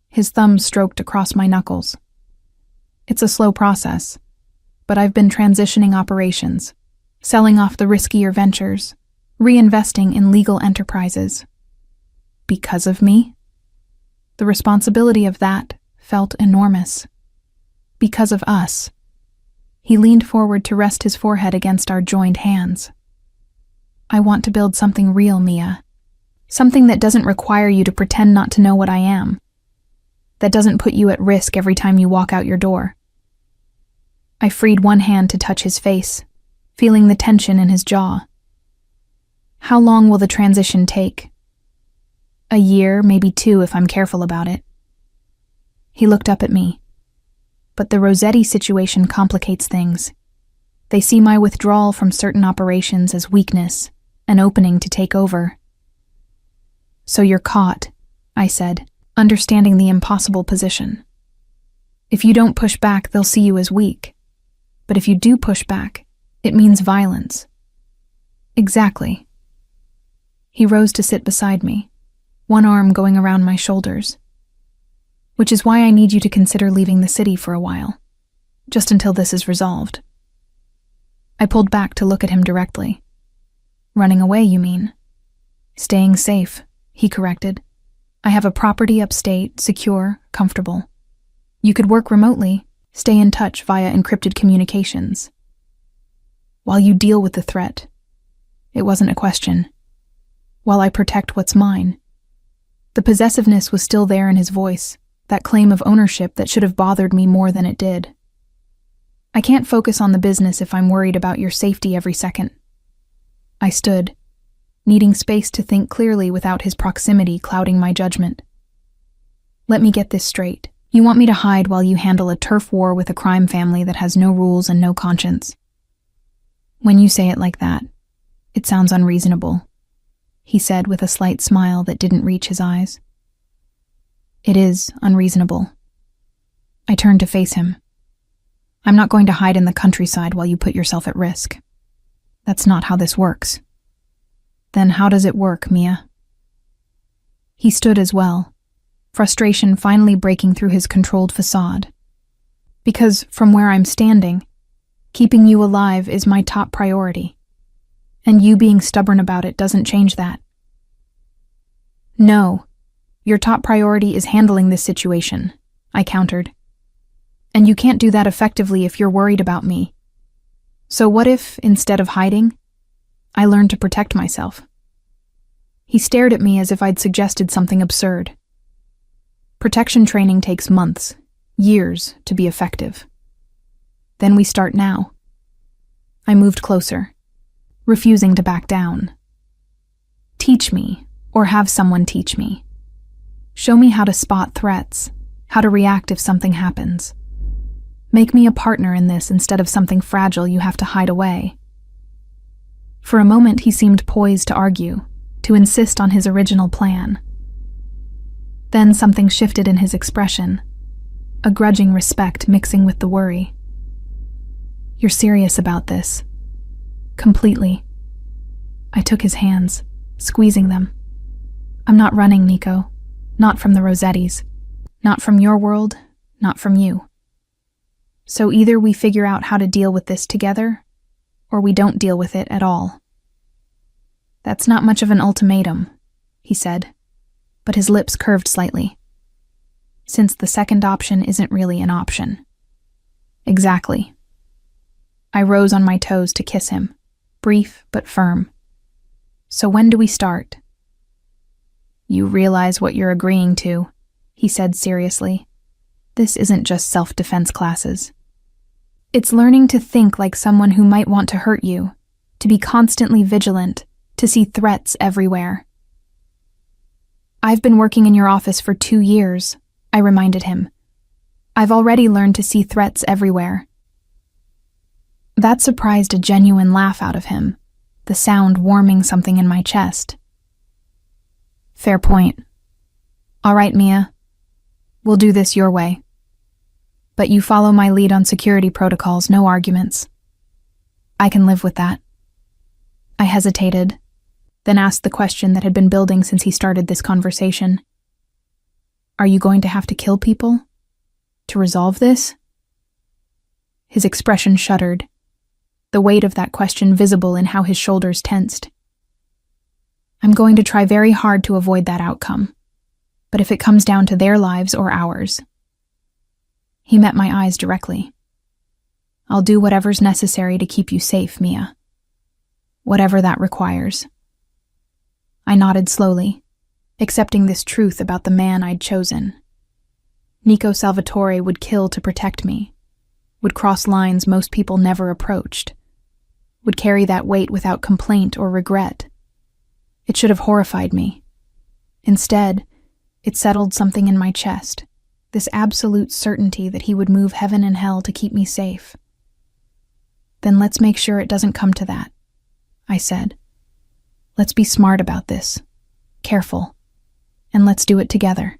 His thumb stroked across my knuckles. "It's a slow process, but I've been transitioning operations, selling off the riskier ventures, reinvesting in legal enterprises." "Because of me?" The responsibility of that felt enormous. "Because of us." He leaned forward to rest his forehead against our joined hands. "I want to build something real, Mia. Something that doesn't require you to pretend not to know what I am. That doesn't put you at risk every time you walk out your door." I freed one hand to touch his face, feeling the tension in his jaw. "How long will the transition take?" "A year, maybe 2 if I'm careful about it." He looked up at me. "But the Rossetti situation complicates things. They see my withdrawal from certain operations as weakness, an opening to take over." "So you're caught," I said, understanding the impossible position. "If you don't push back, they'll see you as weak. But if you do push back, it means violence." "Exactly." He rose to sit beside me, one arm going around my shoulders. "Which is why I need you to consider leaving the city for a while, just until this is resolved." I pulled back to look at him directly. "Running away, you mean?" "Staying safe," he corrected. "I have a property upstate, secure, comfortable. You could work remotely, stay in touch via encrypted communications. While you deal with the threat." It wasn't a question. "While I protect what's mine." The possessiveness was still there in his voice, that claim of ownership that should have bothered me more than it did. "I can't focus on the business if I'm worried about your safety every second." I stood, needing space to think clearly without his proximity clouding my judgment. "Let me get this straight. You want me to hide while you handle a turf war with a crime family that has no rules and no conscience?" "When you say it like that, it sounds unreasonable," he said with a slight smile that didn't reach his eyes. "It is unreasonable." I turned to face him. "I'm not going to hide in the countryside while you put yourself at risk. That's not how this works." "Then how does it work, Mia?" He stood as well, frustration finally breaking through his controlled facade. "Because from where I'm standing, keeping you alive is my top priority. And you being stubborn about it doesn't change that." "No, your top priority is handling this situation," I countered. "And you can't do that effectively if you're worried about me. So what if, instead of hiding, I learned to protect myself?" He stared at me as if I'd suggested something absurd. "Protection training takes months, years, to be effective. Then we start now." I moved closer, refusing to back down. "Teach me, or have someone teach me. Show me how to spot threats, how to react if something happens. Make me a partner in this instead of something fragile you have to hide away." For a moment he seemed poised to argue, to insist on his original plan. Then something shifted in his expression, a grudging respect mixing with the worry. "You're serious about this?" "Completely." I took his hands, squeezing them. "I'm not running, Nico. Not from the Rossettis. Not from your world, not from you. So either we figure out how to deal with this together, or we don't deal with it at all. That's not much of an ultimatum, he said, but his lips curved slightly. Since the second option isn't really an option. Exactly. I rose on my toes to kiss him, brief but firm. So when do we start? You realize what you're agreeing to, he said seriously. This isn't just self-defense classes. It's learning to think like someone who might want to hurt you, to be constantly vigilant, to see threats everywhere. I've been working in your office for 2 years, I reminded him. I've already learned to see threats everywhere. That surprised a genuine laugh out of him, the sound warming something in my chest. Fair point. All right, Mia. We'll do this your way. But you follow my lead on security protocols, no arguments. I can live with that. I hesitated, then asked the question that had been building since he started this conversation. Are you going to have to kill people? To resolve this? His expression shuddered, the weight of that question visible in how his shoulders tensed. I'm going to try very hard to avoid that outcome, but if it comes down to their lives or ours. He met my eyes directly. I'll do whatever's necessary to keep you safe, Mia. Whatever that requires. I nodded slowly, accepting this truth about the man I'd chosen. Nico Salvatore would kill to protect me, would cross lines most people never approached, would carry that weight without complaint or regret. It should have horrified me. Instead, it settled something in my chest, this absolute certainty that he would move heaven and hell to keep me safe. Then let's make sure it doesn't come to that, I said. Let's be smart about this, careful, and let's do it together.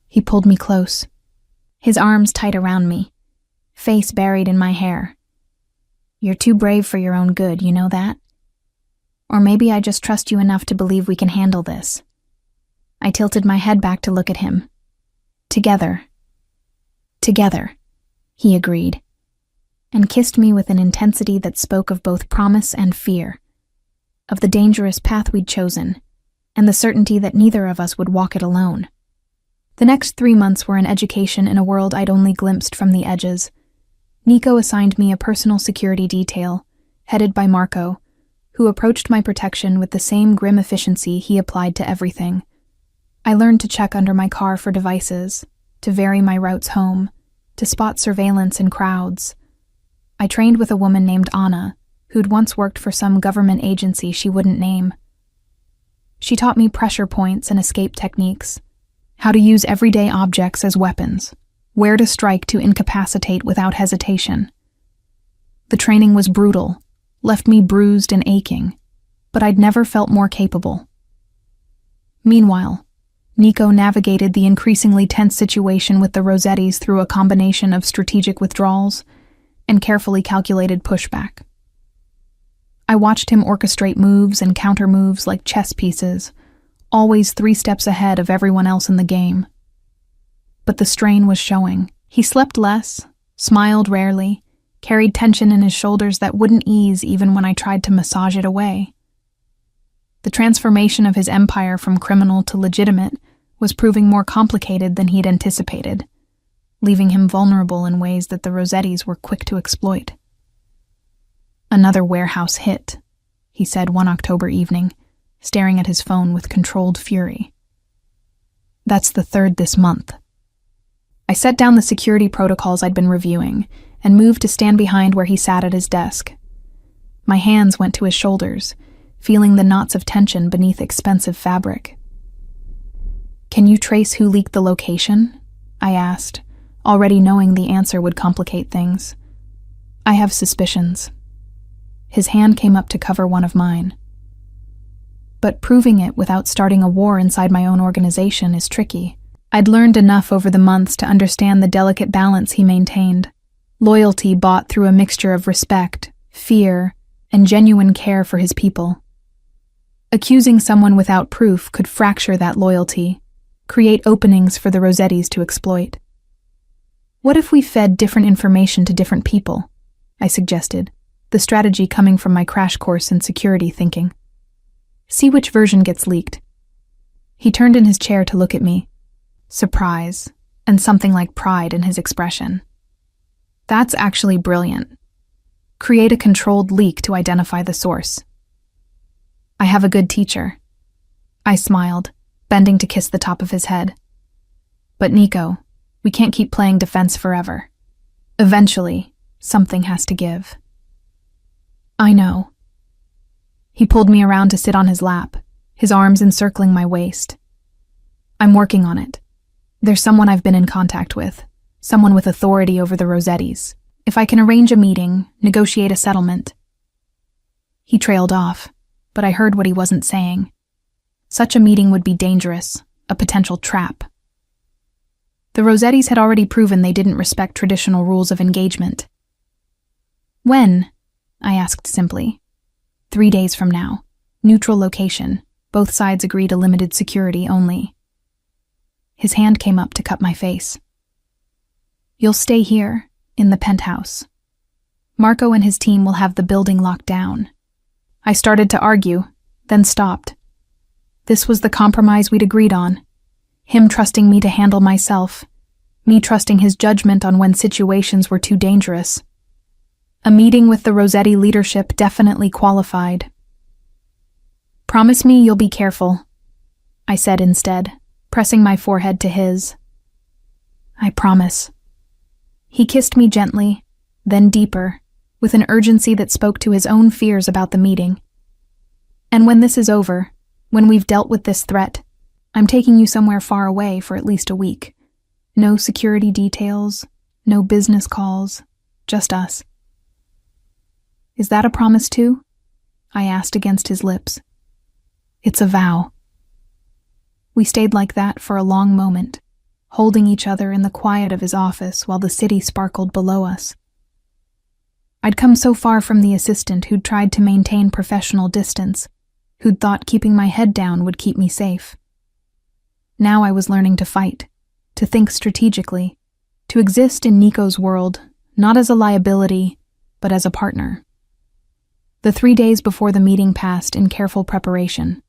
He pulled me close, his arms tight around me, face buried in my hair. You're too brave for your own good, you know that? Or maybe I just trust you enough to believe we can handle this. I tilted my head back to look at him. Together. Together, he agreed, and kissed me with an intensity that spoke of both promise and fear, of the dangerous path we'd chosen, and the certainty that neither of us would walk it alone. The next 3 months were an education in a world I'd only glimpsed from the edges. Nico assigned me a personal security detail, headed by Marco, who approached my protection with the same grim efficiency he applied to everything. I learned to check under my car for devices, to vary my routes home, to spot surveillance in crowds. I trained with a woman named Anna, who'd once worked for some government agency she wouldn't name. She taught me pressure points and escape techniques, how to use everyday objects as weapons, where to strike to incapacitate without hesitation. The training was brutal, left me bruised and aching, but I'd never felt more capable. Meanwhile, Nico navigated the increasingly tense situation with the Rossettis through a combination of strategic withdrawals and carefully calculated pushback. I watched him orchestrate moves and counter-moves like chess pieces, always 3 steps ahead of everyone else in the game. But the strain was showing. He slept less, smiled rarely, carried tension in his shoulders that wouldn't ease even when I tried to massage it away. The transformation of his empire from criminal to legitimate was proving more complicated than he'd anticipated, leaving him vulnerable in ways that the Rossettis were quick to exploit. Another warehouse hit, he said one October evening, staring at his phone with controlled fury. That's the 3rd this month. I set down the security protocols I'd been reviewing and moved to stand behind where he sat at his desk. My hands went to his shoulders, feeling the knots of tension beneath expensive fabric. Can you trace who leaked the location? I asked, already knowing the answer would complicate things. I have suspicions. His hand came up to cover one of mine. But proving it without starting a war inside my own organization is tricky. I'd learned enough over the months to understand the delicate balance he maintained. Loyalty bought through a mixture of respect, fear, and genuine care for his people. Accusing someone without proof could fracture that loyalty, create openings for the Rossettis to exploit. What if we fed different information to different people? I suggested, the the strategy coming from my crash course in security thinking. See which version gets leaked. He turned in his chair to look at me, surprise, and something like pride in his expression. That's actually brilliant. Create a controlled leak to identify the source. I have a good teacher. I smiled, bending to kiss the top of his head. But Nico, we can't keep playing defense forever. Eventually, something has to give. I know. He pulled me around to sit on his lap, his arms encircling my waist. I'm working on it. There's someone I've been in contact with, someone with authority over the Rossettis. If I can arrange a meeting, negotiate a settlement. He trailed off, but I heard what he wasn't saying. Such a meeting would be dangerous, a potential trap. The Rossettis had already proven they didn't respect traditional rules of engagement. When? I asked simply. 3 days from now. Neutral location. Both sides agree to limited security only. His hand came up to cup my face. You'll stay here, in the penthouse. Marco and his team will have the building locked down. I started to argue, then stopped. This was the compromise we'd agreed on. Him trusting me to handle myself, me trusting his judgment on when situations were too dangerous. A meeting with the Rossetti leadership definitely qualified. Promise me you'll be careful, I said instead, pressing my forehead to his. I promise. He kissed me gently, then deeper, with an urgency that spoke to his own fears about the meeting. And when this is over, when we've dealt with this threat, I'm taking you somewhere far away for at least a week. No security details, no business calls, just us. Is that a promise too? I asked against his lips. It's a vow. We stayed like that for a long moment, holding each other in the quiet of his office while the city sparkled below us. I'd come so far from the assistant who'd tried to maintain professional distance, who'd thought keeping my head down would keep me safe. Now I was learning to fight, to think strategically, to exist in Nico's world, not as a liability, but as a partner. The 3 days before the meeting passed in careful preparation.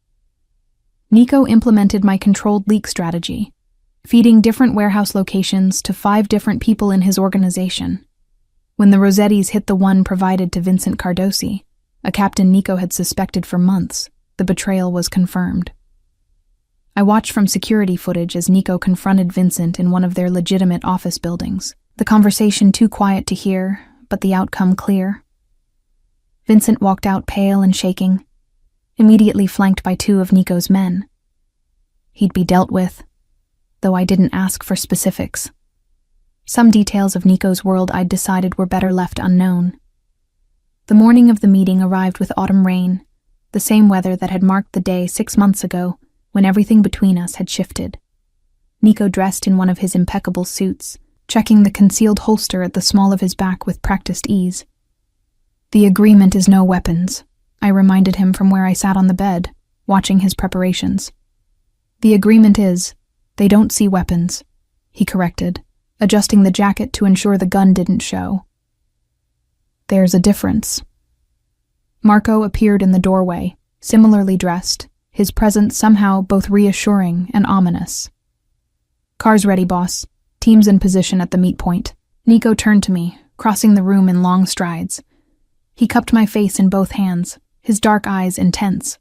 Nico implemented my controlled leak strategy, feeding different warehouse locations to 5 different people in his organization. When the Rossettis hit the one provided to Vincent Cardosi, a captain Nico had suspected for months, the betrayal was confirmed. I watched from security footage as Nico confronted Vincent in one of their legitimate office buildings, the conversation too quiet to hear, but the outcome clear. Vincent walked out pale and shaking, immediately flanked by 2 of Nico's men. He'd be dealt with, though I didn't ask for specifics. Some details of Nico's world I'd decided were better left unknown. The morning of the meeting arrived with autumn rain, the same weather that had marked the day 6 months ago when everything between us had shifted. Nico dressed in one of his impeccable suits, checking the concealed holster at the small of his back with practiced ease. The agreement is no weapons, I reminded him from where I sat on the bed, watching his preparations. The agreement is, they don't see weapons, he corrected, adjusting the jacket to ensure the gun didn't show. There's a difference. Marco appeared in the doorway, similarly dressed, his presence somehow both reassuring and ominous. Car's ready, boss. Team's in position at the meet point. Nico turned to me, crossing the room in long strides. He cupped my face in both hands, his dark eyes intense.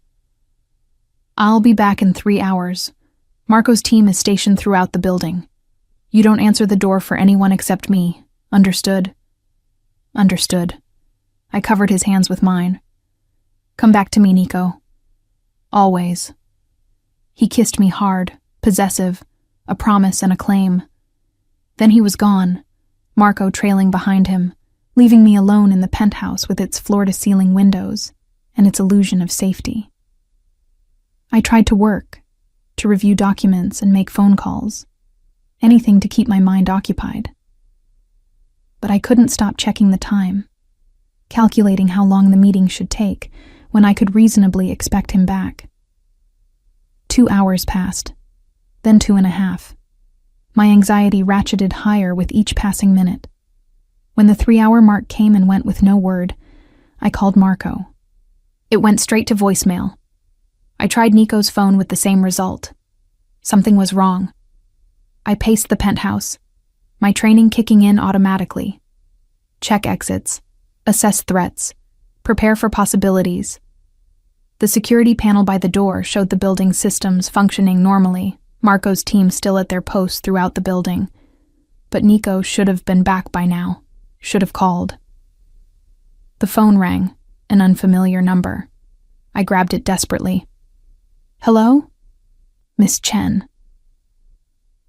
I'll be back in 3 hours. Marco's team is stationed throughout the building. You don't answer the door for anyone except me. Understood? Understood. I covered his hands with mine. Come back to me, Nico. Always. He kissed me hard, possessive, a promise and a claim. Then he was gone, Marco trailing behind him, leaving me alone in the penthouse with its floor-to-ceiling windows and its illusion of safety. I tried to work, to review documents and make phone calls, anything to keep my mind occupied. But I couldn't stop checking the time, calculating how long the meeting should take when I could reasonably expect him back. 2 hours passed, then 2.5. My anxiety ratcheted higher with each passing minute. When the 3-hour mark came and went with no word, I called Marco. It went straight to voicemail. I tried Nico's phone with the same result. Something was wrong. I paced the penthouse, my training kicking in automatically. Check exits, assess threats, prepare for possibilities. The security panel by the door showed the building's systems functioning normally, Marco's team still at their posts throughout the building. But Nico should have been back by now, should have called. The phone rang, an unfamiliar number. I grabbed it desperately. Hello? Miss Chen.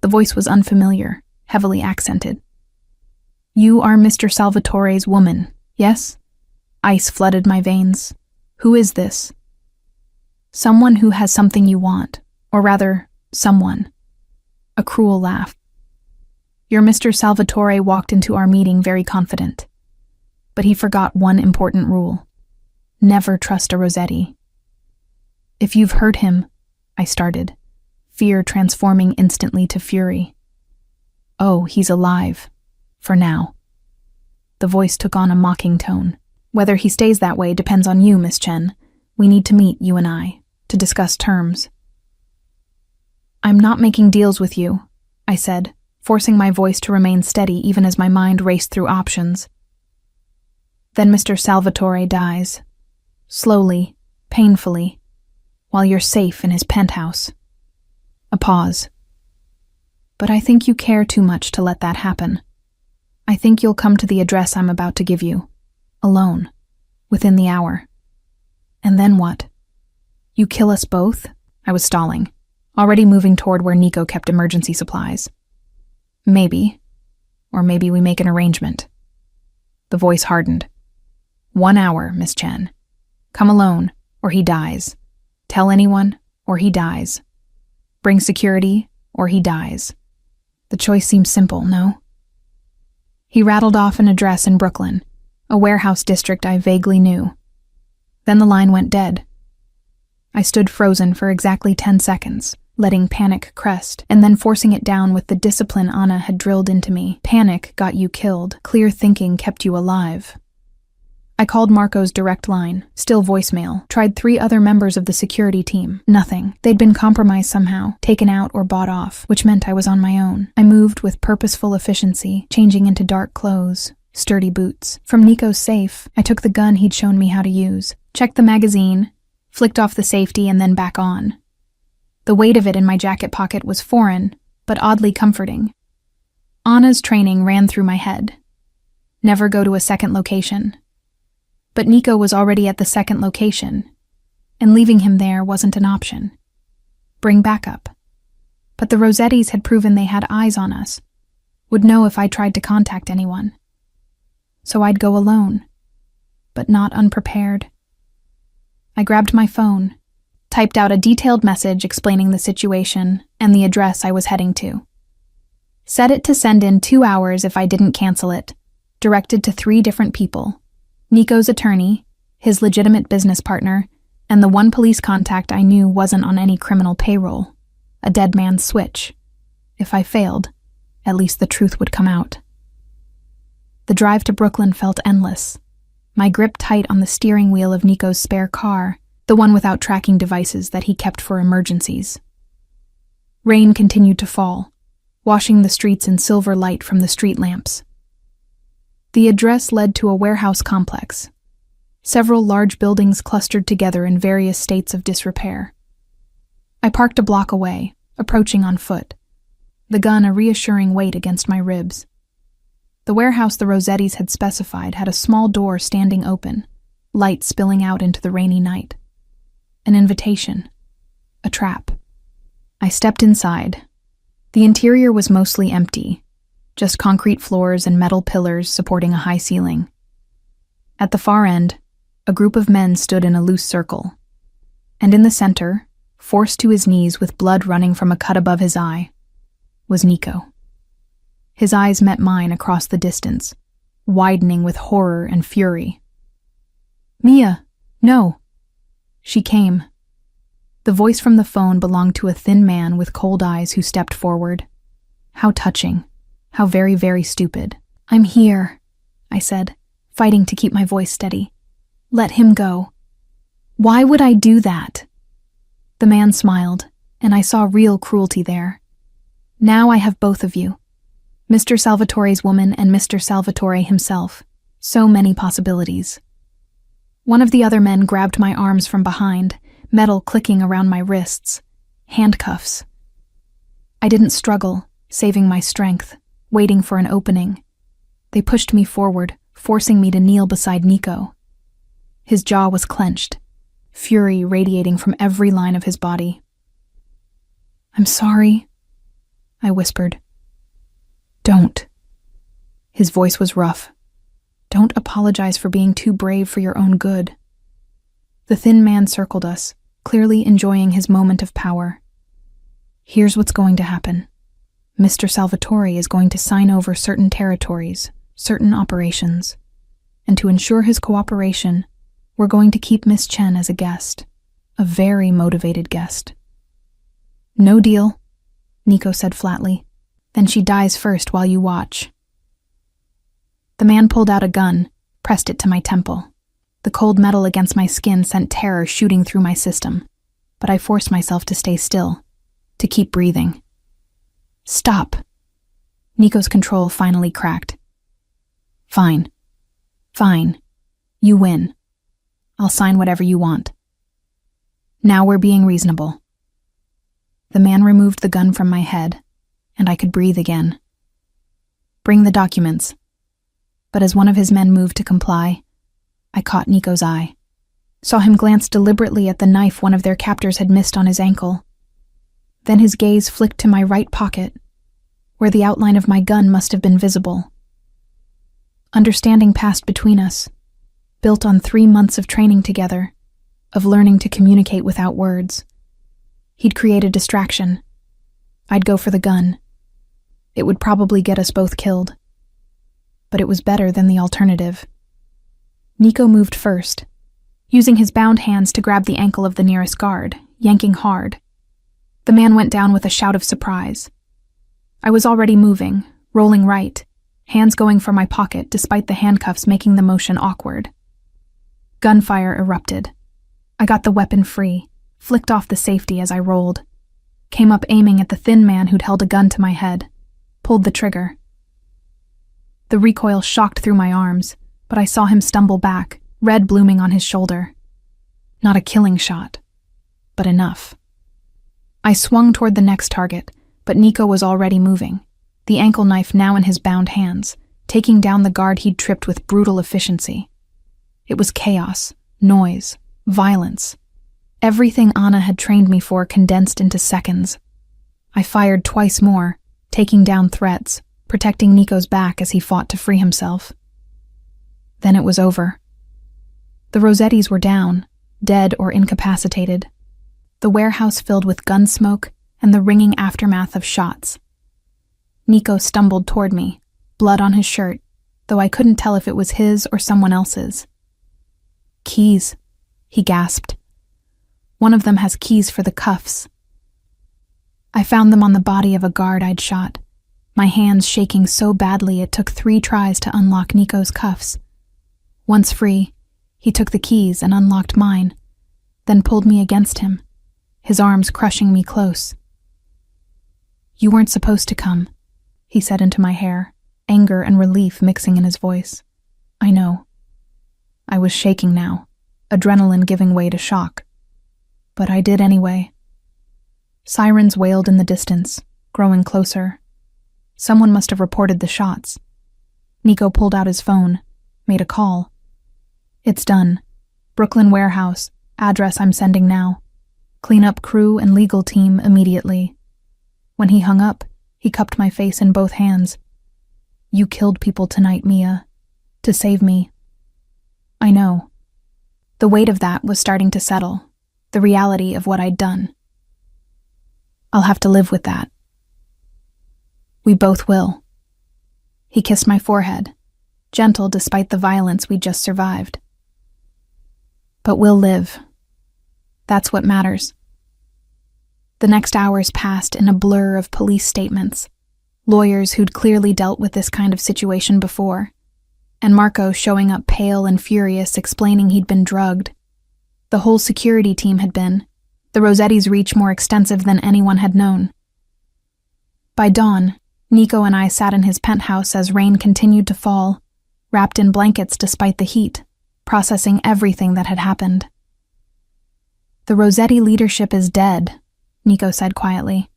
The voice was unfamiliar, heavily accented. You are Mr. Salvatore's woman, yes? Ice flooded my veins. Who is this? Someone who has something you want, or rather, someone. A cruel laugh. Your Mr. Salvatore walked into our meeting very confident. But he forgot one important rule. Never trust a Rossetti. If you've heard him, I started, fear transforming instantly to fury. Oh, he's alive. For now. The voice took on a mocking tone. Whether he stays that way depends on you, Miss Chen. We need to meet, you and I, to discuss terms. I'm not making deals with you, I said, forcing my voice to remain steady even as my mind raced through options. Then Mr. Salvatore dies. Slowly, painfully, while you're safe in his penthouse. A pause. But I think you care too much to let that happen. I think you'll come to the address I'm about to give you. Alone. Within the hour. And then what? You kill us both? I was stalling, already moving toward where Nico kept emergency supplies. Maybe. Or maybe we make an arrangement. The voice hardened. 1 hour, Miss Chen. Come alone, or he dies. Tell anyone, or he dies. Bring security, or he dies. The choice seems simple, no? He rattled off an address in Brooklyn, a warehouse district I vaguely knew. Then the line went dead. I stood frozen for exactly 10 seconds, letting panic crest, and then forcing it down with the discipline Anna had drilled into me. Panic got you killed. Clear thinking kept you alive. I called Marco's direct line, still voicemail, tried 3 other members of the security team. Nothing. They'd been compromised somehow, taken out or bought off, which meant I was on my own. I moved with purposeful efficiency, changing into dark clothes, sturdy boots. From Nico's safe, I took the gun he'd shown me how to use, checked the magazine, flicked off the safety and then back on. The weight of it in my jacket pocket was foreign, but oddly comforting. Anna's training ran through my head. Never go to a second location. But Nico was already at the second location, and leaving him there wasn't an option. Bring backup. But the Rossettis had proven they had eyes on us, would know if I tried to contact anyone. So I'd go alone, but not unprepared. I grabbed my phone, typed out a detailed message explaining the situation and the address I was heading to. Set it to send in 2 hours if I didn't cancel it, directed to 3 different people. Nico's attorney, his legitimate business partner, and the one police contact I knew wasn't on any criminal payroll. A dead man's switch. If I failed, at least the truth would come out. The drive to Brooklyn felt endless. My grip tight on the steering wheel of Nico's spare car, the one without tracking devices that he kept for emergencies. Rain continued to fall, washing the streets in silver light from the street lamps. The address led to a warehouse complex. Several large buildings clustered together in various states of disrepair. I parked a block away, approaching on foot, the gun a reassuring weight against my ribs. The warehouse the Rossettis had specified had a small door standing open, light spilling out into the rainy night. An invitation. A trap. I stepped inside. The interior was mostly empty, just concrete floors and metal pillars supporting a high ceiling. At the far end, a group of men stood in a loose circle, and in the center, forced to his knees with blood running from a cut above his eye, was Nico. His eyes met mine across the distance, widening with horror and fury. "Mia, no." She came. The voice from the phone belonged to a thin man with cold eyes who stepped forward. How touching. How very, very stupid. "I'm here," I said, fighting to keep my voice steady. Let him go. Why would I do that? The man smiled, and I saw real cruelty there. Now I have both of you. Mr. Salvatore's woman and Mr. Salvatore himself. So many possibilities. One of the other men grabbed my arms from behind, metal clicking around my wrists. Handcuffs. I didn't struggle, saving my strength, waiting for an opening. They pushed me forward, forcing me to kneel beside Nico. His jaw was clenched, fury radiating from every line of his body. "I'm sorry," I whispered. "Don't." His voice was rough. "Don't apologize for being too brave for your own good." The thin man circled us, clearly enjoying his moment of power. "Here's what's going to happen. Mr. Salvatore is going to sign over certain territories, certain operations. And to ensure his cooperation, we're going to keep Miss Chen as a guest. A very motivated guest." "No deal," Nico said flatly. "Then she dies first while you watch." The man pulled out a gun, pressed it to my temple. The cold metal against my skin sent terror shooting through my system, but I forced myself to stay still, to keep breathing. "Stop." Nico's control finally cracked. Fine. You win. I'll sign whatever you want." Now we're being reasonable. The man removed the gun from my head, and I could breathe again. "Bring the documents." But as one of his men moved to comply, I caught Nico's eye. Saw him glance deliberately at the knife one of their captors had missed on his ankle. Then his gaze flicked to my right pocket, where the outline of my gun must have been visible. Understanding passed between us, built on 3 months of training together, of learning to communicate without words. He'd create a distraction. I'd go for the gun. It would probably get us both killed. But it was better than the alternative. Nico moved first, using his bound hands to grab the ankle of the nearest guard, yanking hard. The man went down with a shout of surprise. I was already moving, rolling right, hands going for my pocket despite the handcuffs making the motion awkward. Gunfire erupted. I got the weapon free, flicked off the safety as I rolled, came up aiming at the thin man who'd held a gun to my head, pulled the trigger. The recoil shocked through my arms, but I saw him stumble back, red blooming on his shoulder. Not a killing shot, but enough. I swung toward the next target, but Nico was already moving, the ankle knife now in his bound hands, taking down the guard he'd tripped with brutal efficiency. It was chaos, noise, violence. Everything Anna had trained me for condensed into seconds. I fired twice more, taking down threats, protecting Nico's back as he fought to free himself. Then it was over. The Rossettis were down, dead or incapacitated. The warehouse filled with gun smoke and the ringing aftermath of shots. Nico stumbled toward me, blood on his shirt, though I couldn't tell if it was his or someone else's. "Keys," he gasped. "One of them has keys for the cuffs." I found them on the body of a guard I'd shot, my hands shaking so badly it took 3 tries to unlock Nico's cuffs. Once free, he took the keys and unlocked mine, then pulled me against him, his arms crushing me close. "You weren't supposed to come," he said into my hair, anger and relief mixing in his voice. "I know." I was shaking now, adrenaline giving way to shock. But I did anyway. Sirens wailed in the distance, growing closer. Someone must have reported the shots. Nico pulled out his phone, made a call. "It's done. Brooklyn warehouse, address I'm sending now. Clean up crew and legal team immediately." When he hung up, he cupped my face in both hands. "You killed people tonight, Mia. To save me." I know. The weight of that was starting to settle, the reality of what I'd done. I'll have to live with that. We both will. He kissed my forehead, gentle despite the violence we'd just survived. But we'll live. That's what matters. The next hours passed in a blur of police statements, lawyers who'd clearly dealt with this kind of situation before. and Marco showing up pale and furious, explaining he'd been drugged. The whole security team had been. The Rossetti's reach more extensive than anyone had known. By dawn, Nico and I sat in his penthouse as rain continued to fall, wrapped in blankets despite the heat, processing everything that had happened. "The Rossetti leadership is dead," Nico said quietly.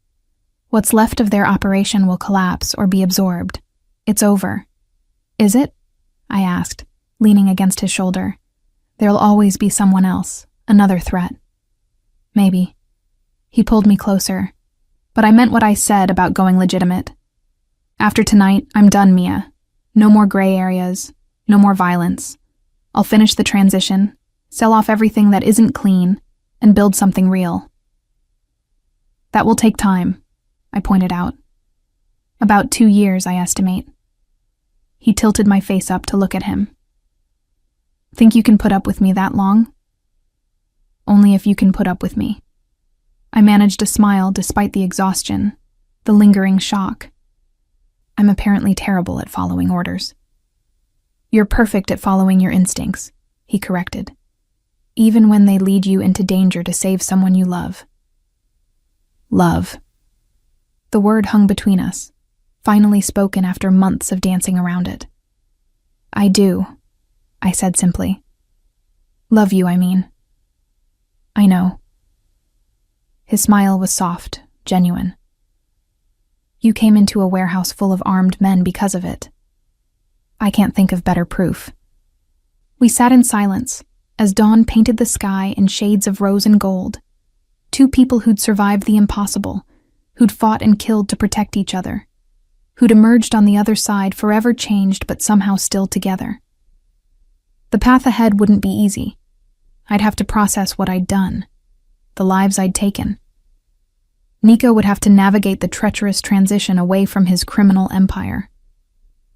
"What's left of their operation will collapse or be absorbed. It's over." "Is it?" I asked, leaning against his shoulder. "There'll always be someone else, another threat." "Maybe." He pulled me closer, but I meant what I said about going legitimate. "After tonight, I'm done, Mia. No more gray areas, no more violence. I'll finish the transition, sell off everything that isn't clean, and build something real." "That will take time," I pointed out. "About 2 years, I estimate." He tilted my face up to look at him. "Think you can put up with me that long?" "Only if you can put up with me." I managed a smile despite the exhaustion, the lingering shock. "I'm apparently terrible at following orders." "You're perfect at following your instincts," he corrected, "even when they lead you into danger to save someone you love." Love. The word hung between us, finally spoken after months of dancing around it. "I do," I said simply. "Love you, I mean." "I know." His smile was soft, genuine. "You came into a warehouse full of armed men because of it." I can't think of better proof. We sat in silence as dawn painted the sky in shades of rose and gold. Two people who'd survived the impossible, who'd fought and killed to protect each other, who'd emerged on the other side forever changed but somehow still together. The path ahead wouldn't be easy. I'd have to process what I'd done, the lives I'd taken. Nico would have to navigate the treacherous transition away from his criminal empire.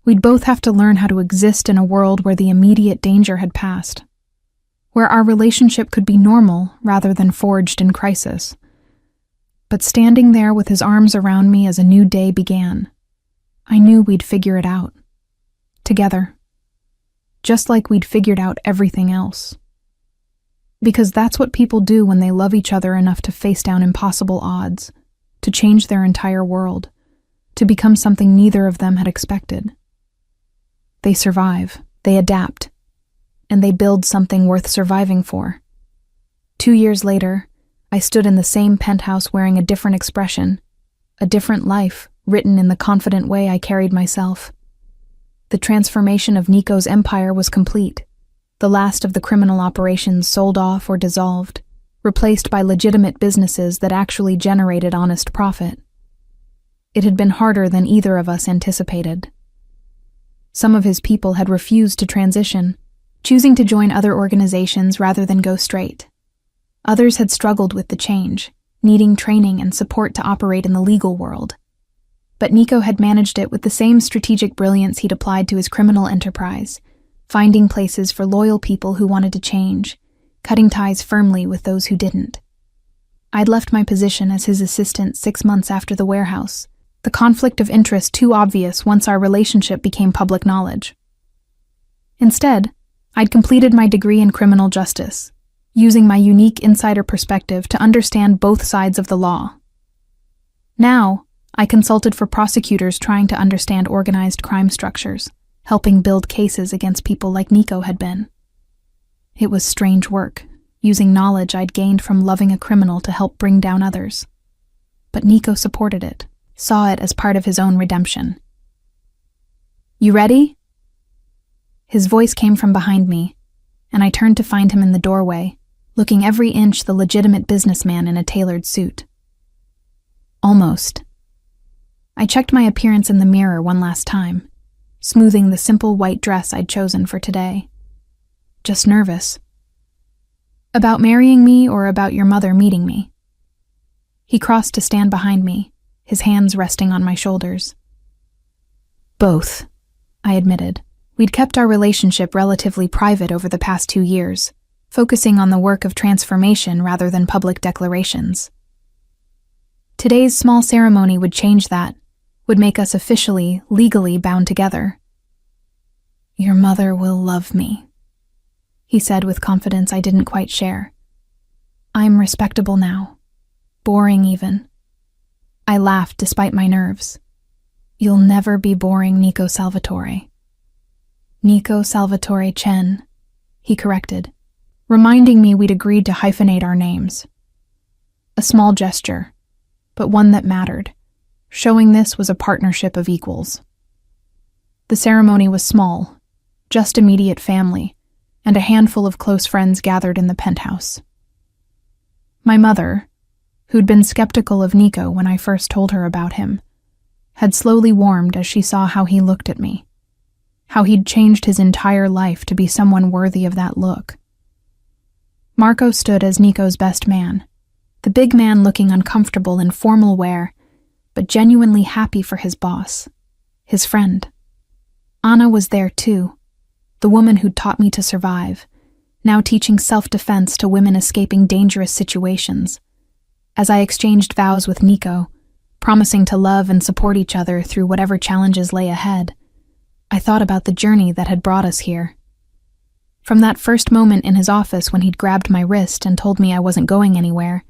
We'd both have to learn how to exist in a world where the immediate danger had passed, where our relationship could be normal rather than forged in crisis. But standing there with his arms around me as a new day began, I knew we'd figure it out. Together. Just like we'd figured out everything else. Because that's what people do when they love each other enough to face down impossible odds, to change their entire world, to become something neither of them had expected. They survive, they adapt, and they build something worth surviving for. 2 years later, I stood in the same penthouse wearing a different expression, a different life written in the confident way I carried myself. The transformation of Nico's empire was complete. The last of the criminal operations sold off or dissolved, replaced by legitimate businesses that actually generated honest profit. It had been harder than either of us anticipated. Some of his people had refused to transition, choosing to join other organizations rather than go straight. Others had struggled with the change, needing training and support to operate in the legal world. But Nico had managed it with the same strategic brilliance he'd applied to his criminal enterprise, finding places for loyal people who wanted to change, cutting ties firmly with those who didn't. I'd left my position as his assistant 6 months after the warehouse, the conflict of interest too obvious once our relationship became public knowledge. Instead, I'd completed my degree in criminal justice, using my unique insider perspective to understand both sides of the law. Now, I consulted for prosecutors trying to understand organized crime structures, helping build cases against people like Nico had been. It was strange work, using knowledge I'd gained from loving a criminal to help bring down others. But Nico supported it, saw it as part of his own redemption. "You ready?" His voice came from behind me, and I turned to find him in the doorway, looking every inch the legitimate businessman in a tailored suit. Almost. I checked my appearance in the mirror one last time, smoothing the simple white dress I'd chosen for today. Just nervous. "About marrying me or about your mother meeting me?" He crossed to stand behind me, his hands resting on my shoulders. "Both," I admitted. We'd kept our relationship relatively private over the past 2 years, focusing on the work of transformation rather than public declarations. Today's small ceremony would change that, would make us officially, legally bound together. Your mother will love me, he said with confidence I didn't quite share. I'm respectable now. Boring even. I laughed despite my nerves. You'll never be boring, Nico Salvatore. Nico Salvatore Chen, he corrected, reminding me we'd agreed to hyphenate our names. A small gesture, but one that mattered, showing this was a partnership of equals. The ceremony was small, just immediate family, and a handful of close friends gathered in the penthouse. My mother, who'd been skeptical of Nico when I first told her about him, had slowly warmed as she saw how he looked at me, how he'd changed his entire life to be someone worthy of that look. Marco stood as Nico's best man, the big man looking uncomfortable in formal wear, but genuinely happy for his boss, his friend. Anna was there too, the woman who'd taught me to survive, now teaching self-defense to women escaping dangerous situations. As I exchanged vows with Nico, promising to love and support each other through whatever challenges lay ahead, I thought about the journey that had brought us here. From that first moment in his office when he'd grabbed my wrist and told me I wasn't going anywhere,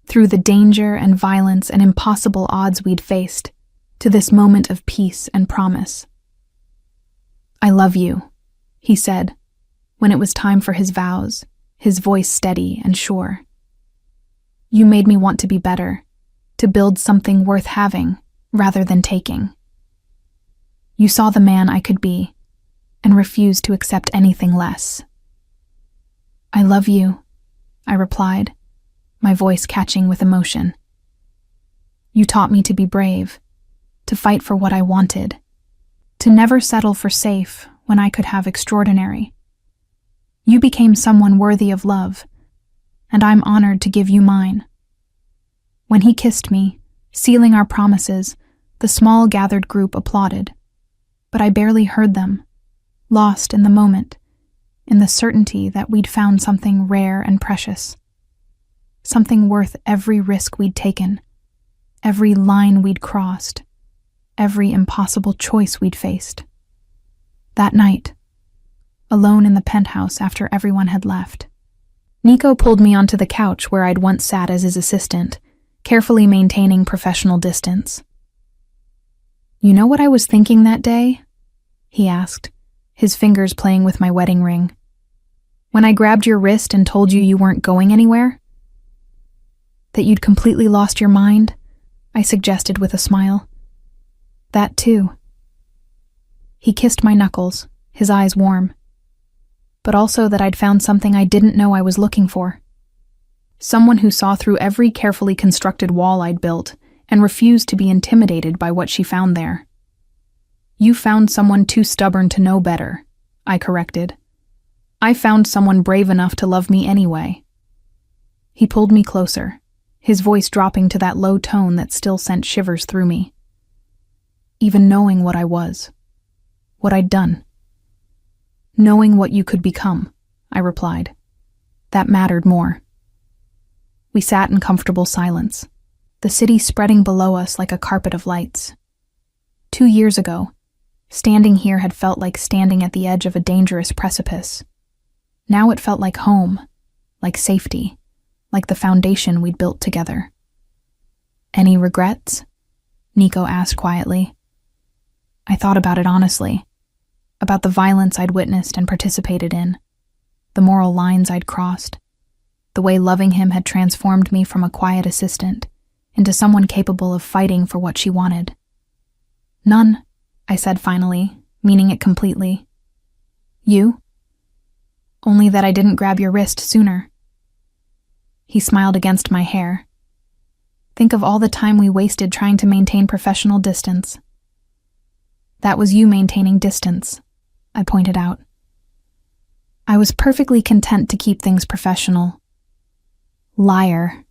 through the danger and violence and impossible odds we'd faced, to this moment of peace and promise. I love you, he said, when it was time for his vows, his voice steady and sure. You made me want to be better, to build something worth having rather than taking. You saw the man I could be, and refused to accept anything less. I love you, I replied, my voice catching with emotion. You taught me to be brave, to fight for what I wanted, to never settle for safe when I could have extraordinary. You became someone worthy of love, and I'm honored to give you mine. When he kissed me, sealing our promises, the small gathered group applauded, but I barely heard them, lost in the moment, in the certainty that we'd found something rare and precious, something worth every risk we'd taken, every line we'd crossed, every impossible choice we'd faced. That night, alone in the penthouse after everyone had left, Nico pulled me onto the couch where I'd once sat as his assistant, carefully maintaining professional distance. You know what I was thinking that day? He asked, his fingers playing with my wedding ring. When I grabbed your wrist and told you you weren't going anywhere? That you'd completely lost your mind? I suggested with a smile. That too. He kissed my knuckles, his eyes warm. But also that I'd found something I didn't know I was looking for. Someone who saw through every carefully constructed wall I'd built and refused to be intimidated by what she found there. You found someone too stubborn to know better, I corrected. I found someone brave enough to love me anyway. He pulled me closer, his voice dropping to that low tone that still sent shivers through me. Even knowing what I was, what I'd done. Knowing what you could become, I replied. That mattered more. We sat in comfortable silence, the city spreading below us like a carpet of lights. 2 years ago, standing here had felt like standing at the edge of a dangerous precipice. Now it felt like home, like safety, like the foundation we'd built together. Any regrets? Nico asked quietly. I thought about it honestly, about the violence I'd witnessed and participated in, the moral lines I'd crossed, the way loving him had transformed me from a quiet assistant into someone capable of fighting for what she wanted. None, I said finally, meaning it completely. You? Only that I didn't grab your wrist sooner. He smiled against my hair. Think of all the time we wasted trying to maintain professional distance. That was you maintaining distance, I pointed out. I was perfectly content to keep things professional. Liar.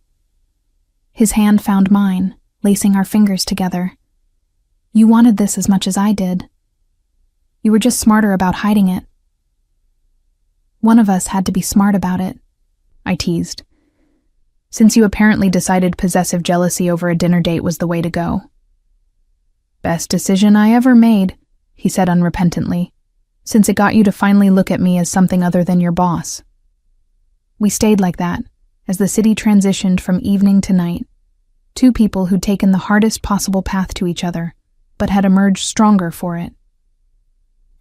His hand found mine, lacing our fingers together. You wanted this as much as I did. You were just smarter about hiding it. One of us had to be smart about it, I teased. Since you apparently decided possessive jealousy over a dinner date was the way to go. Best decision I ever made, he said unrepentantly, since it got you to finally look at me as something other than your boss. We stayed like that, as the city transitioned from evening to night. Two people who'd taken the hardest possible path to each other, but had emerged stronger for it.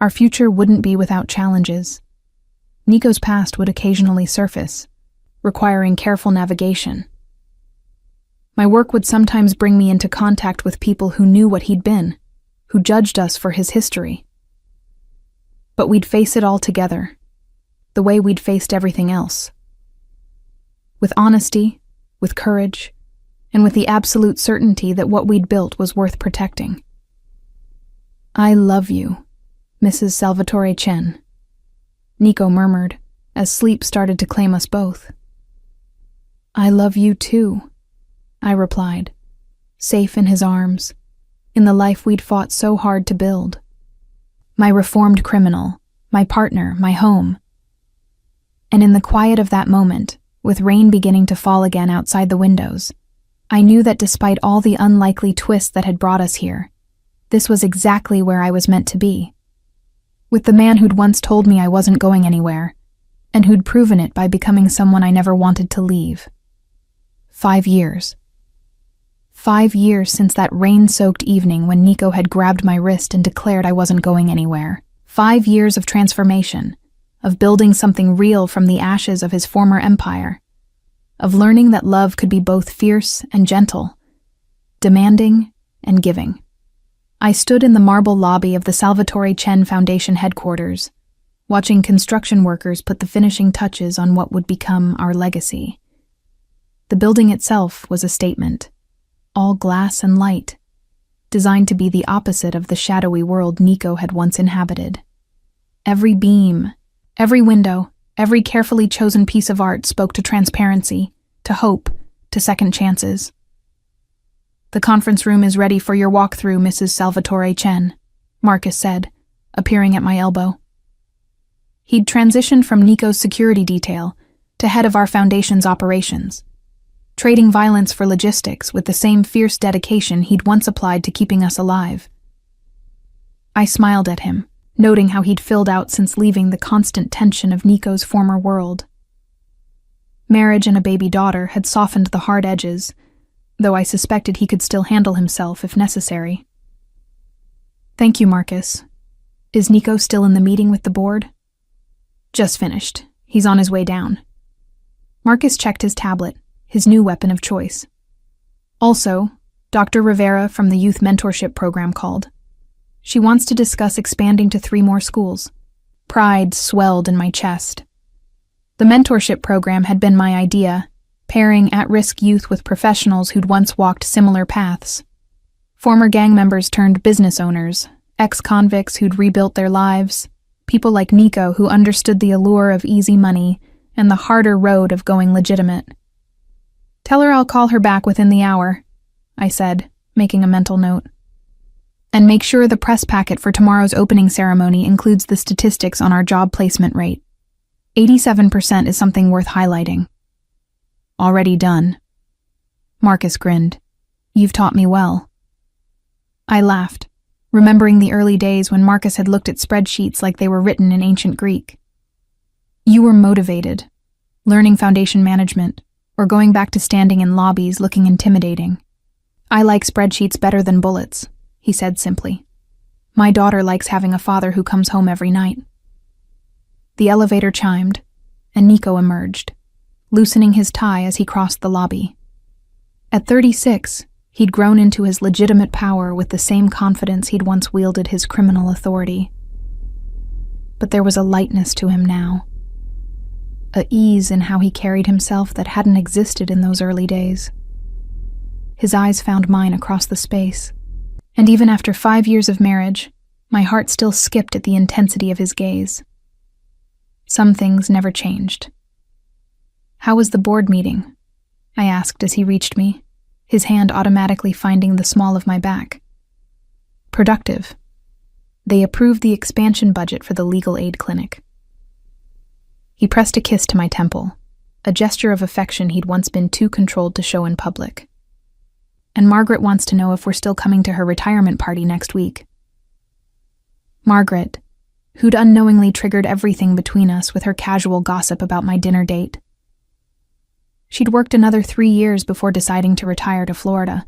Our future wouldn't be without challenges. Nico's past would occasionally surface, requiring careful navigation. My work would sometimes bring me into contact with people who knew what he'd been, who judged us for his history. But we'd face it all together, the way we'd faced everything else. With honesty, with courage, and with the absolute certainty that what we'd built was worth protecting. "I love you, Mrs. Salvatore Chen," Nico murmured, as sleep started to claim us both. "I love you too," I replied, safe in his arms, in the life we'd fought so hard to build. My reformed criminal, my partner, my home. And in the quiet of that moment, with rain beginning to fall again outside the windows, I knew that despite all the unlikely twists that had brought us here, this was exactly where I was meant to be. With the man who'd once told me I wasn't going anywhere, and who'd proven it by becoming someone I never wanted to leave. 5 years. 5 years since that rain-soaked evening when Nico had grabbed my wrist and declared I wasn't going anywhere. 5 years of transformation, of building something real from the ashes of his former empire, of learning that love could be both fierce and gentle, demanding and giving. I stood in the marble lobby of the Salvatore Chen Foundation headquarters, watching construction workers put the finishing touches on what would become our legacy. The building itself was a statement, all glass and light, designed to be the opposite of the shadowy world Nico had once inhabited. Every beam, every window, every carefully chosen piece of art spoke to transparency, to hope, to second chances. "The conference room is ready for your walkthrough, Mrs. Salvatore Chen," Marcus said, appearing at my elbow. He'd transitioned from Nico's security detail to head of our foundation's operations, trading violence for logistics with the same fierce dedication he'd once applied to keeping us alive. I smiled at him, noting how he'd filled out since leaving the constant tension of Nico's former world. Marriage and a baby daughter had softened the hard edges, though I suspected he could still handle himself if necessary. "Thank you, Marcus. Is Nico still in the meeting with the board?" "Just finished. He's on his way down." Marcus checked his tablet, his new weapon of choice. "Also, Dr. Rivera from the Youth Mentorship Program called. She wants to discuss expanding to 3 more schools." Pride swelled in my chest. The mentorship program had been my idea, pairing at-risk youth with professionals who'd once walked similar paths. Former gang members turned business owners, ex-convicts who'd rebuilt their lives, people like Nico who understood the allure of easy money and the harder road of going legitimate. "Tell her I'll call her back within the hour," I said, making a mental note. "And make sure the press packet for tomorrow's opening ceremony includes the statistics on our job placement rate. 87% is something worth highlighting." "Already done." Marcus grinned. "You've taught me well." I laughed, remembering the early days when Marcus had looked at spreadsheets like they were written in ancient Greek. "You were motivated, learning foundation management, or going back to standing in lobbies looking intimidating. I like spreadsheets better than bullets," he said simply. "My daughter likes having a father who comes home every night." The elevator chimed, and Nico emerged, loosening his tie as he crossed the lobby. At 36, he'd grown into his legitimate power with the same confidence he'd once wielded his criminal authority. But there was a lightness to him now, a ease in how he carried himself that hadn't existed in those early days. His eyes found mine across the space, and even after 5 years of marriage, my heart still skipped at the intensity of his gaze. Some things never changed. "How was the board meeting?" I asked as he reached me, his hand automatically finding the small of my back. "Productive. They approved the expansion budget for the legal aid clinic." He pressed a kiss to my temple, a gesture of affection he'd once been too controlled to show in public. "And Margaret wants to know if we're still coming to her retirement party next week." "Margaret, who'd unknowingly triggered everything between us with her casual gossip about my dinner date. She'd worked another 3 years before deciding to retire to Florida,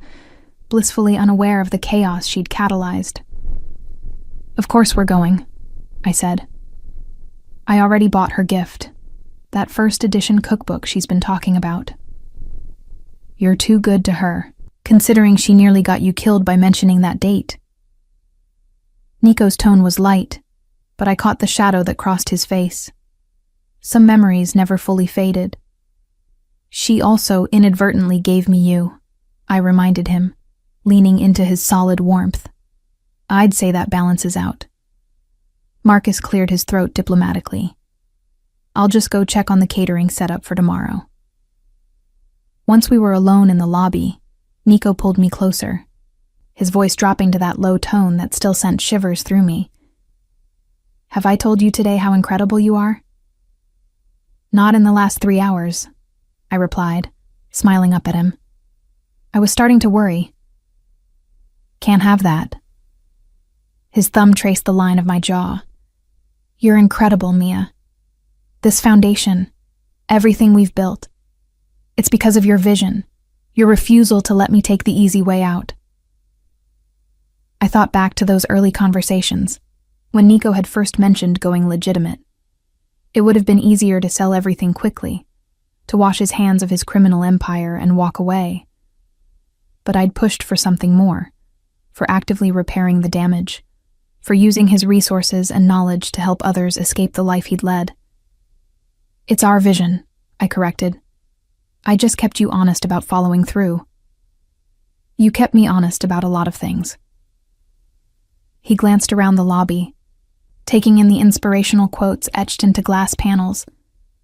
blissfully unaware of the chaos she'd catalyzed. "Of course we're going," I said. I already bought her gift, that first edition cookbook she's been talking about. "You're too good to her, considering she nearly got you killed by mentioning that date." Nico's tone was light, but I caught the shadow that crossed his face. Some memories never fully faded. "She also inadvertently gave me you," I reminded him, leaning into his solid warmth. "I'd say that balances out." Marcus cleared his throat diplomatically. "I'll just go check on the catering setup for tomorrow." Once we were alone in the lobby, Nico pulled me closer, his voice dropping to that low tone that still sent shivers through me. "Have I told you today how incredible you are?" "Not in the last 3 hours," I replied, smiling up at him. I was starting to worry. "Can't have that." His thumb traced the line of my jaw. "You're incredible, Mia. This foundation, everything we've built, it's because of your vision, your refusal to let me take the easy way out." I thought back to those early conversations, when Nico had first mentioned going legitimate. It would have been easier to sell everything quickly, to wash his hands of his criminal empire and walk away. But I'd pushed for something more, for actively repairing the damage, for using his resources and knowledge to help others escape the life he'd led. "It's our vision," I corrected. "I just kept you honest about following through." "You kept me honest about a lot of things." He glanced around the lobby, taking in the inspirational quotes etched into glass panels,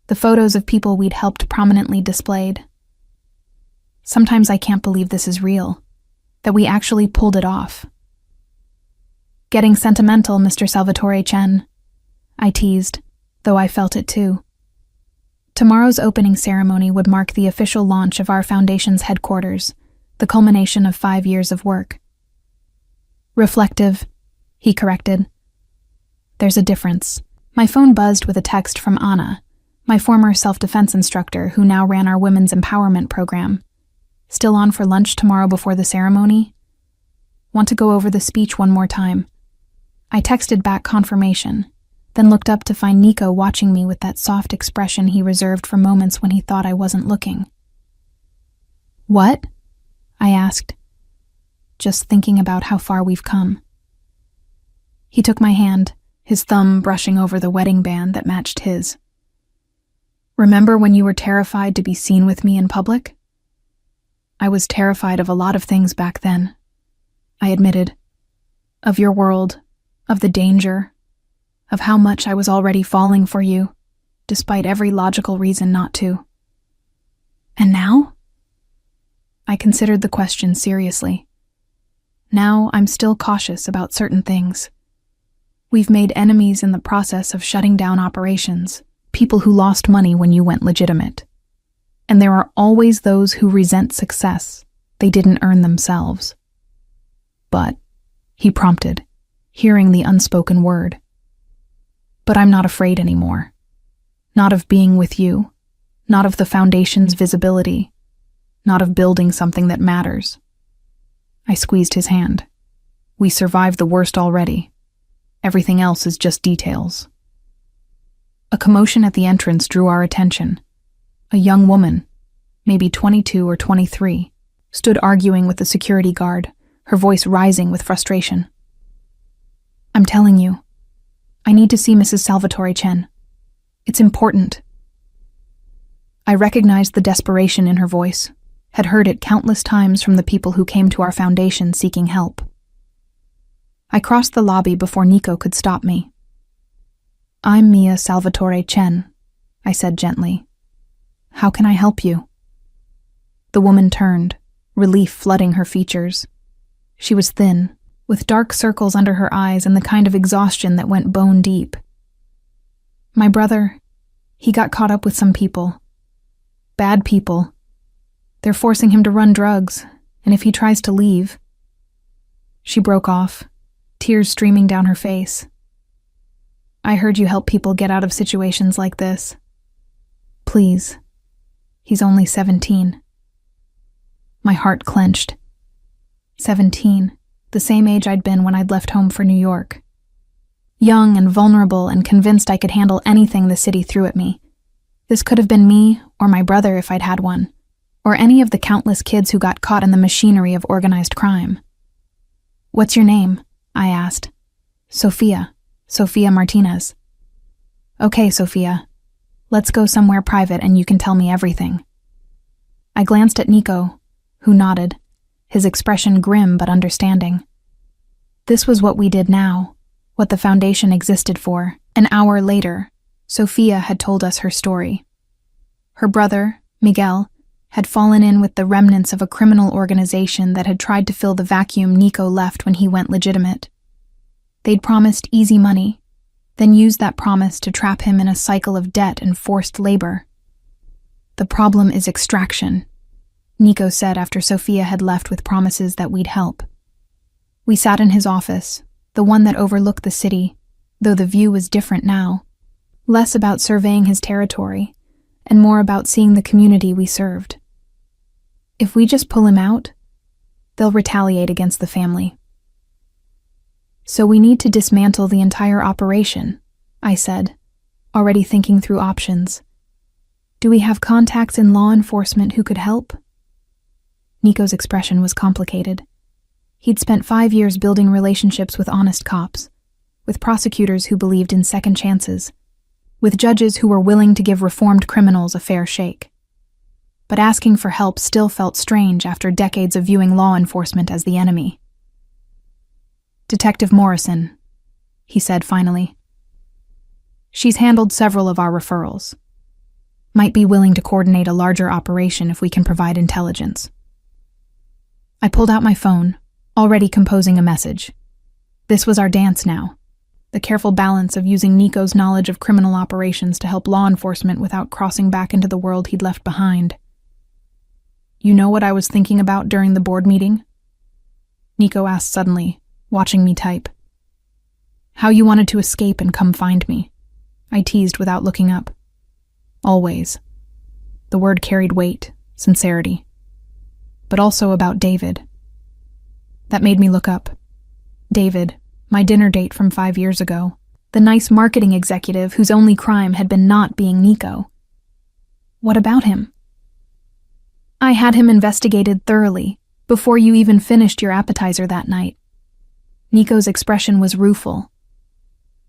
the photos of people we'd helped prominently displayed. "Sometimes I can't believe this is real, that we actually pulled it off." "Getting sentimental, Mr. Salvatore Chen," I teased, though I felt it too. Tomorrow's opening ceremony would mark the official launch of our foundation's headquarters, the culmination of 5 years of work. "Reflective," he corrected. "There's a difference." My phone buzzed with a text from Anna, my former self-defense instructor who now ran our women's empowerment program. "Still on for lunch tomorrow before the ceremony? Want to go over the speech one more time?" I texted back confirmation, then looked up to find Nico watching me with that soft expression he reserved for moments when he thought I wasn't looking. "What?" I asked, just thinking about how far we've come. He took my hand, his thumb brushing over the wedding band that matched his. "Remember when you were terrified to be seen with me in public?" "I was terrified of a lot of things back then," I admitted. "Of your world, of the danger, of how much I was already falling for you, despite every logical reason not to." "And now?" I considered the question seriously. "Now I'm still cautious about certain things. We've made enemies in the process of shutting down operations, people who lost money when you went legitimate. And there are always those who resent success they didn't earn themselves." "But," he prompted, hearing the unspoken word. "But I'm not afraid anymore. Not of being with you, not of the foundation's visibility, not of building something that matters." I squeezed his hand. "We survived the worst already. Everything else is just details." A commotion at the entrance drew our attention. A young woman, maybe 22 or 23, stood arguing with the security guard, her voice rising with frustration. "I'm telling you, I need to see Mrs. Salvatore Chen. It's important." I recognized the desperation in her voice, had heard it countless times from the people who came to our foundation seeking help. I crossed the lobby before Nico could stop me. "I'm Mia Salvatore Chen," I said gently. "How can I help you?" The woman turned, relief flooding her features. She was thin, with dark circles under her eyes and the kind of exhaustion that went bone deep. "My brother, he got caught up with some people. Bad people. They're forcing him to run drugs, and if he tries to leave..." She broke off, tears streaming down her face. I heard you help people get out of situations like this. Please. He's only 17. My heart clenched. 17, the same age I'd been when I'd left home for New York. Young and vulnerable and convinced I could handle anything the city threw at me. This could have been me, or my brother if I'd had one, or any of the countless kids who got caught in the machinery of organized crime. What's your name? I asked. Sophia Martinez. Okay, Sophia. Let's go somewhere private and you can tell me everything. I glanced at Nico, who nodded, his expression grim but understanding. This was what we did now, what the foundation existed for. An hour later, Sophia had told us her story. Her brother, Miguel, had fallen in with the remnants of a criminal organization that had tried to fill the vacuum Nico left when he went legitimate. They'd promised easy money, then used that promise to trap him in a cycle of debt and forced labor. The problem is extraction, Nico said after Sophia had left with promises that we'd help. We sat in his office, the one that overlooked the city, though the view was different now. Less about surveying his territory, and more about seeing the community we served. If we just pull him out, they'll retaliate against the family. So we need to dismantle the entire operation, I said, already thinking through options. Do we have contacts in law enforcement who could help? Nico's expression was complicated. He'd spent 5 years building relationships with honest cops, with prosecutors who believed in second chances, with judges who were willing to give reformed criminals a fair shake. But asking for help still felt strange after decades of viewing law enforcement as the enemy. Detective Morrison, he said finally. She's handled several of our referrals. Might be willing to coordinate a larger operation if we can provide intelligence. I pulled out my phone, already composing a message. This was our dance now. The careful balance of using Nico's knowledge of criminal operations to help law enforcement without crossing back into the world he'd left behind. You know what I was thinking about during the board meeting? Nico asked suddenly, watching me type. How you wanted to escape and come find me. I teased without looking up. Always. The word carried weight, sincerity. But also about David. That made me look up. David, my dinner date from 5 years ago. The nice marketing executive whose only crime had been not being Nico. What about him? I had him investigated thoroughly, before you even finished your appetizer that night. Nico's expression was rueful.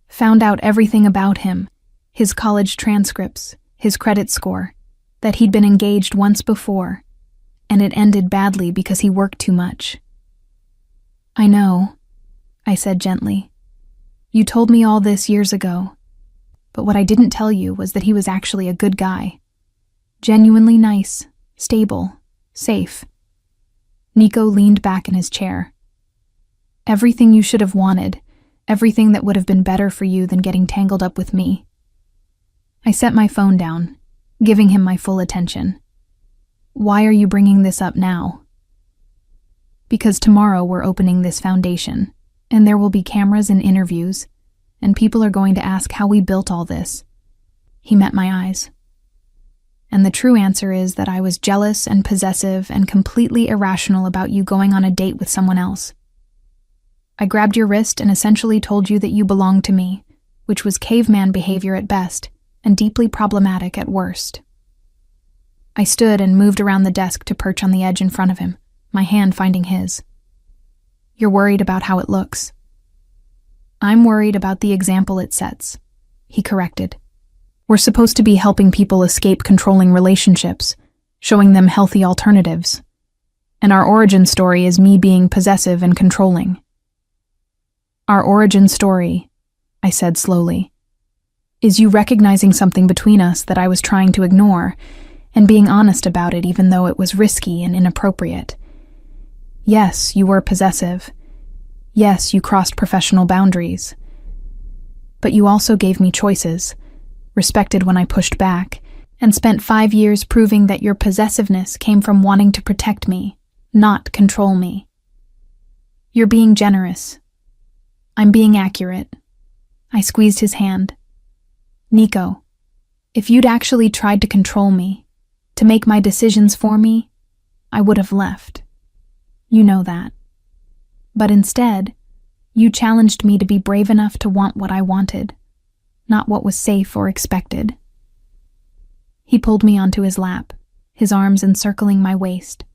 Found out everything about him, his college transcripts, his credit score, that he'd been engaged once before, and it ended badly because he worked too much. I know, I said gently. You told me all this years ago, but what I didn't tell you was that he was actually a good guy. Genuinely nice, stable, safe. Nico leaned back in his chair. Everything you should have wanted, everything that would have been better for you than getting tangled up with me. I set my phone down, giving him my full attention. Why are you bringing this up now? Because tomorrow we're opening this foundation, and there will be cameras and interviews, and people are going to ask how we built all this. He met my eyes. And the true answer is that I was jealous and possessive and completely irrational about you going on a date with someone else. I grabbed your wrist and essentially told you that you belonged to me, which was caveman behavior at best and deeply problematic at worst. I stood and moved around the desk to perch on the edge in front of him, my hand finding his. You're worried about how it looks. I'm worried about the example it sets, he corrected. We're supposed to be helping people escape controlling relationships, showing them healthy alternatives. And our origin story is me being possessive and controlling. Our origin story, I said slowly, is you recognizing something between us that I was trying to ignore, and being honest about it even though it was risky and inappropriate. Yes, you were possessive. Yes, you crossed professional boundaries. But you also gave me choices, respected when I pushed back, and spent 5 years proving that your possessiveness came from wanting to protect me, not control me. You're being generous. I'm being accurate. I squeezed his hand. Nico, if you'd actually tried to control me, to make my decisions for me, I would have left. You know that. But instead, you challenged me to be brave enough to want what I wanted, not what was safe or expected. He pulled me onto his lap, his arms encircling my waist.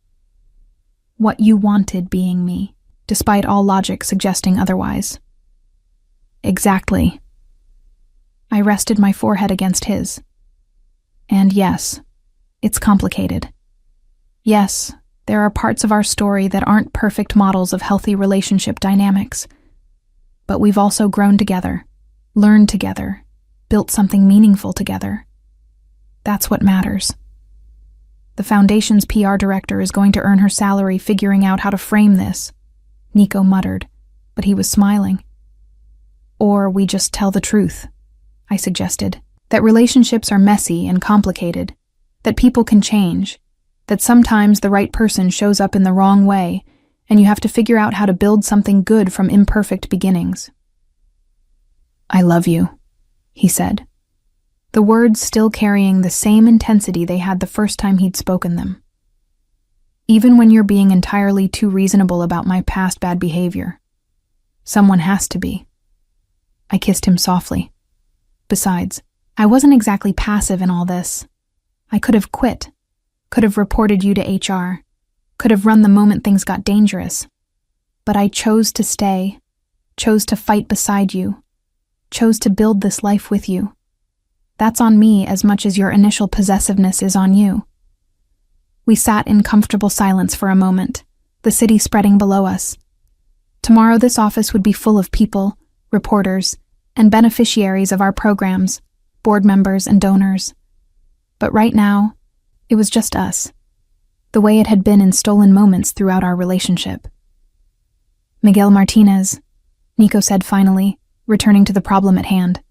What you wanted being me, despite all logic suggesting otherwise. Exactly. I rested my forehead against his. And yes, it's complicated. Yes, there are parts of our story that aren't perfect models of healthy relationship dynamics. But we've also grown together, learned together, built something meaningful together. That's what matters. The Foundation's PR director is going to earn her salary figuring out how to frame this, Nico muttered, but he was smiling. Or we just tell the truth, I suggested, that relationships are messy and complicated, that people can change, that sometimes the right person shows up in the wrong way, and you have to figure out how to build something good from imperfect beginnings. I love you, he said, the words still carrying the same intensity they had the first time he'd spoken them. Even when you're being entirely too reasonable about my past bad behavior, someone has to be. I kissed him softly. Besides, I wasn't exactly passive in all this. I could have quit, could have reported you to HR, could have run the moment things got dangerous. But I chose to stay, chose to fight beside you, chose to build this life with you. That's on me as much as your initial possessiveness is on you. We sat in comfortable silence for a moment, the city spreading below us. Tomorrow this office would be full of people, reporters, and beneficiaries of our programs, board members and donors. But right now, it was just us, the way it had been in stolen moments throughout our relationship. Miguel Martinez, Nico said finally, returning to the problem at hand.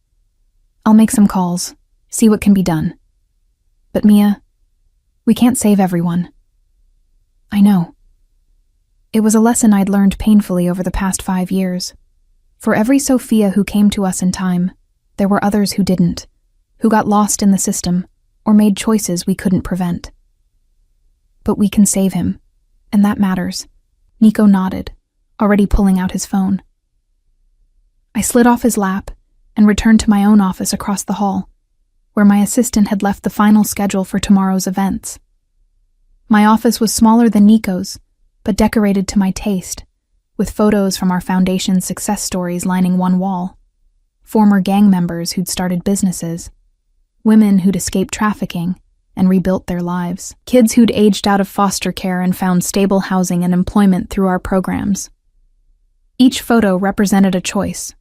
I'll make some calls, see what can be done. But Mia, we can't save everyone. I know. It was a lesson I'd learned painfully over the past 5 years. For every Sophia who came to us in time, there were others who didn't, who got lost in the system or made choices we couldn't prevent. But we can save him, and that matters. Nico nodded, already pulling out his phone. I slid off his lap and returned to my own office across the hall, where my assistant had left the final schedule for tomorrow's events. My office was smaller than Nico's, but decorated to my taste, with photos from our foundation's success stories lining one wall. Former gang members who'd started businesses, women who'd escaped trafficking and rebuilt their lives, kids who'd aged out of foster care and found stable housing and employment through our programs. Each photo represented a choice,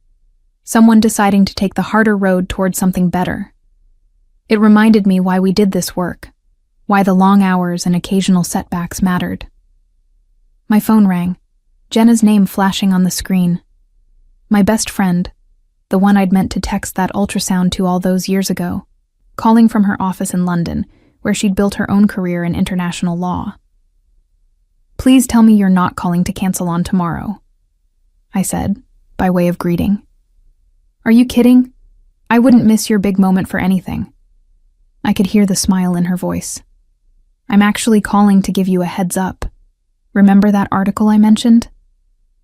someone deciding to take the harder road toward something better. It reminded me why we did this work, why the long hours and occasional setbacks mattered. My phone rang, Jenna's name flashing on the screen. My best friend, the one I'd meant to text that ultrasound to all those years ago, calling from her office in London, where she'd built her own career in international law. Please tell me you're not calling to cancel on tomorrow, I said, by way of greeting. Are you kidding? I wouldn't miss your big moment for anything. I could hear the smile in her voice. I'm actually calling to give you a heads up. Remember that article I mentioned?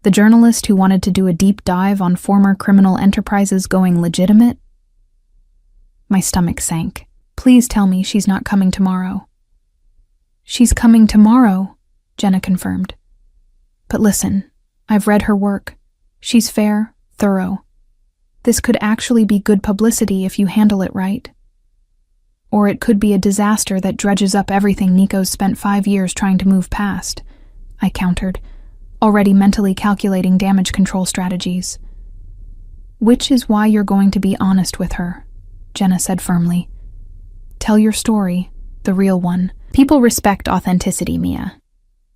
The journalist who wanted to do a deep dive on former criminal enterprises going legitimate? My stomach sank. Please tell me she's not coming tomorrow. She's coming tomorrow, Jenna confirmed. But listen, I've read her work. She's fair, thorough. This could actually be good publicity if you handle it right. Or it could be a disaster that dredges up everything Nico's spent 5 years trying to move past, I countered, already mentally calculating damage control strategies. Which is why you're going to be honest with her, Jenna said firmly. Tell your story, the real one. People respect authenticity, Mia.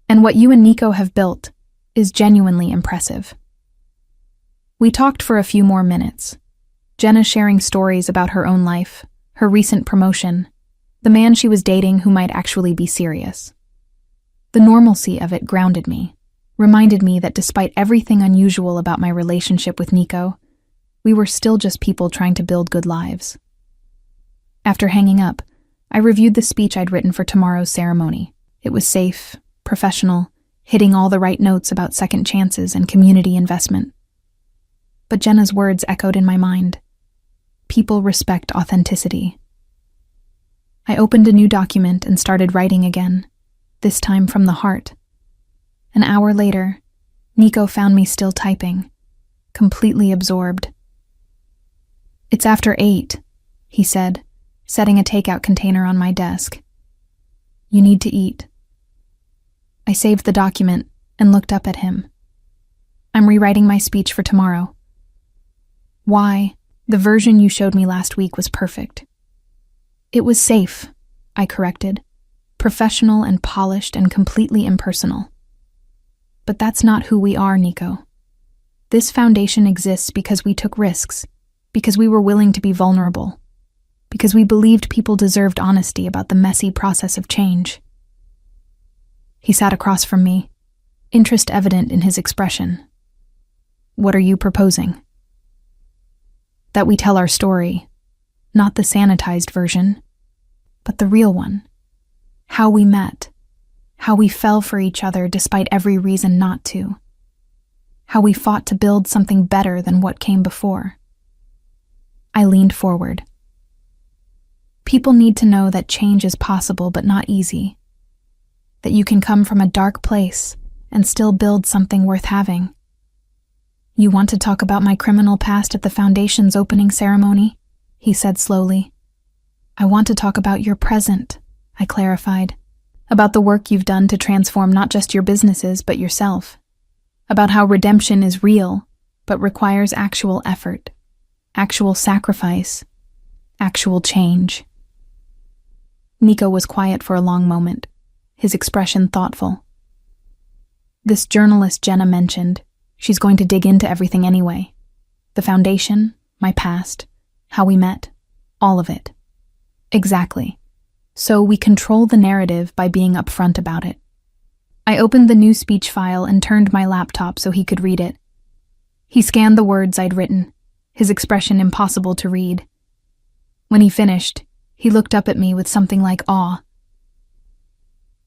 And what you and Nico have built is genuinely impressive. We talked for a few more minutes, Jenna sharing stories about her own life, her recent promotion, the man she was dating who might actually be serious. The normalcy of it grounded me, reminded me that despite everything unusual about my relationship with Nico, We were still just people trying to build good lives. After hanging up, I reviewed the speech I'd written for tomorrow's ceremony. It was safe, professional, hitting all the right notes about second chances and community investment. But Jenna's words echoed in my mind. People respect authenticity. I opened a new document and started writing again, this time from the heart. An hour later, Nico found me still typing, completely absorbed. "It's after 8, he said, setting a takeout container on my desk. "You need to eat." I saved the document and looked up at him. "I'm rewriting my speech for tomorrow." "Why? The version you showed me last week was perfect." "It was safe," I corrected. "Professional and polished and completely impersonal." "But that's not who we are, Nico. This foundation exists because we took risks, because we were willing to be vulnerable, because we believed people deserved honesty about the messy process of change." He sat across from me, interest evident in his expression. "What are you proposing?" "That we tell our story, not the sanitized version, but the real one. How we met, how we fell for each other despite every reason not to, how we fought to build something better than what came before." I leaned forward. "People need to know that change is possible but not easy, that you can come from a dark place and still build something worth having." "You want to talk about my criminal past at the Foundation's opening ceremony?" he said slowly. "I want to talk about your present," I clarified. "About the work you've done to transform not just your businesses but yourself. About how redemption is real but requires actual effort, actual sacrifice, actual change." Nico was quiet for a long moment, his expression thoughtful. "This journalist Jenna mentioned, she's going to dig into everything anyway. The Foundation, my past, how we met, all of it." "Exactly. So we control the narrative by being upfront about it." I opened the new speech file and turned my laptop so he could read it. He scanned the words I'd written, his expression impossible to read. When he finished, he looked up at me with something like awe.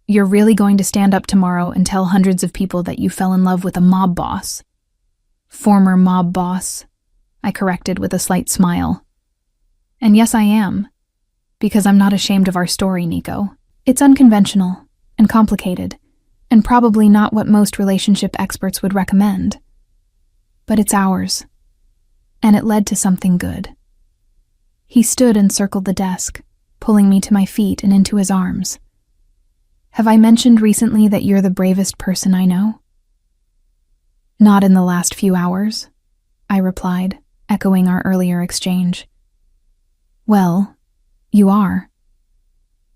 "You're really going to stand up tomorrow and tell hundreds of people that you fell in love with a mob boss?" "Former mob boss," I corrected with a slight smile. "And yes, I am. Because I'm not ashamed of our story, Nico. It's unconventional and complicated, and probably not what most relationship experts would recommend. But it's ours. And it led to something good." He stood and circled the desk, pulling me to my feet and into his arms. "Have I mentioned recently that you're the bravest person I know?" "Not in the last few hours," I replied, echoing our earlier exchange. "Well, you are."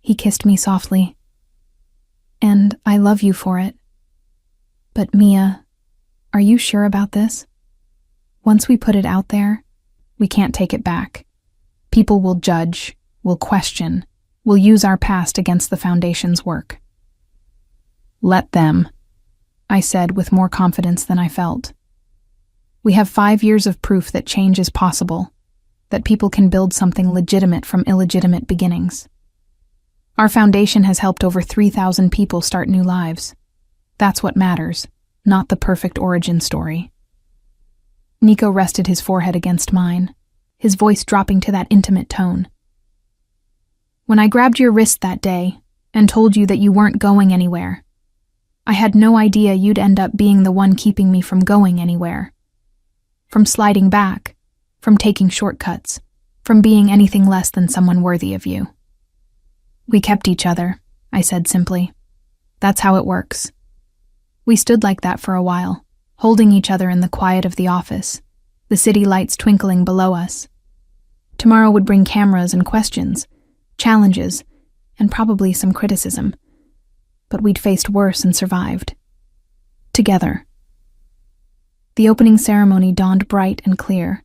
He kissed me softly. "And I love you for it. But Mia, are you sure about this? Once we put it out there, we can't take it back. People will judge, will question, will use our past against the Foundation's work." "Let them," I said with more confidence than I felt. "We have 5 years of proof that change is possible, that people can build something legitimate from illegitimate beginnings. Our foundation has helped over 3,000 people start new lives. That's what matters, not the perfect origin story." Nico rested his forehead against mine, his voice dropping to that intimate tone. "When I grabbed your wrist that day and told you that you weren't going anywhere, I had no idea you'd end up being the one keeping me from going anywhere. From sliding back, from taking shortcuts, from being anything less than someone worthy of you." "We kept each other," I said simply. "That's how it works." We stood like that for a while, holding each other in the quiet of the office, the city lights twinkling below us. Tomorrow would bring cameras and questions, challenges, and probably some criticism. But we'd faced worse and survived. Together. The opening ceremony dawned bright and clear,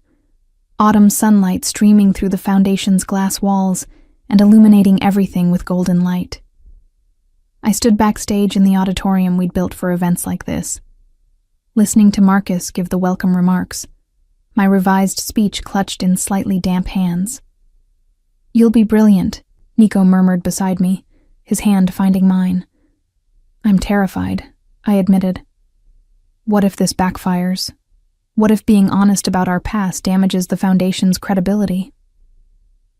autumn sunlight streaming through the Foundation's glass walls and illuminating everything with golden light. I stood backstage in the auditorium we'd built for events like this, listening to Marcus give the welcome remarks, my revised speech clutched in slightly damp hands. "You'll be brilliant," Nico murmured beside me, his hand finding mine. "I'm terrified," I admitted. "What if this backfires? What if being honest about our past damages the Foundation's credibility?"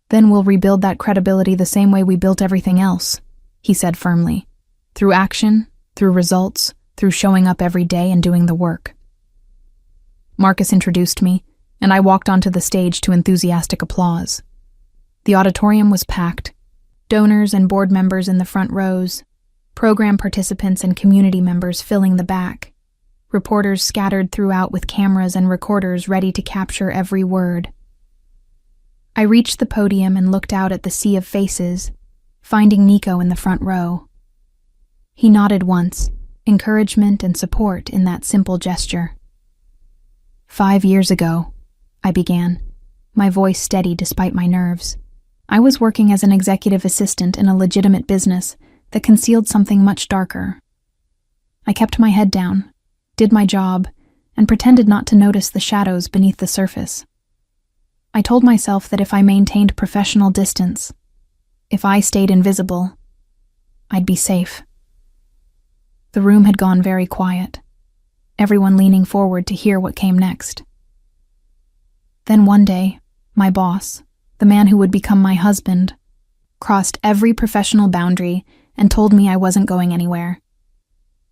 "Then we'll rebuild that credibility the same way we built everything else," he said firmly. "Through action, through results, through showing up every day and doing the work." Marcus introduced me, and I walked onto the stage to enthusiastic applause. The auditorium was packed, donors and board members in the front rows, program participants and community members filling the back, reporters scattered throughout with cameras and recorders ready to capture every word. I reached the podium and looked out at the sea of faces, finding Nico in the front row. He nodded once, encouragement and support in that simple gesture. 5 years ago, I began, my voice steady despite my nerves. I was working as an executive assistant in a legitimate business that concealed something much darker. I kept my head down, did my job, and pretended not to notice the shadows beneath the surface. I told myself that if I maintained professional distance, if I stayed invisible, I'd be safe. The room had gone very quiet, everyone leaning forward to hear what came next. Then one day, my boss, the man who would become my husband, crossed every professional boundary and told me I wasn't going anywhere.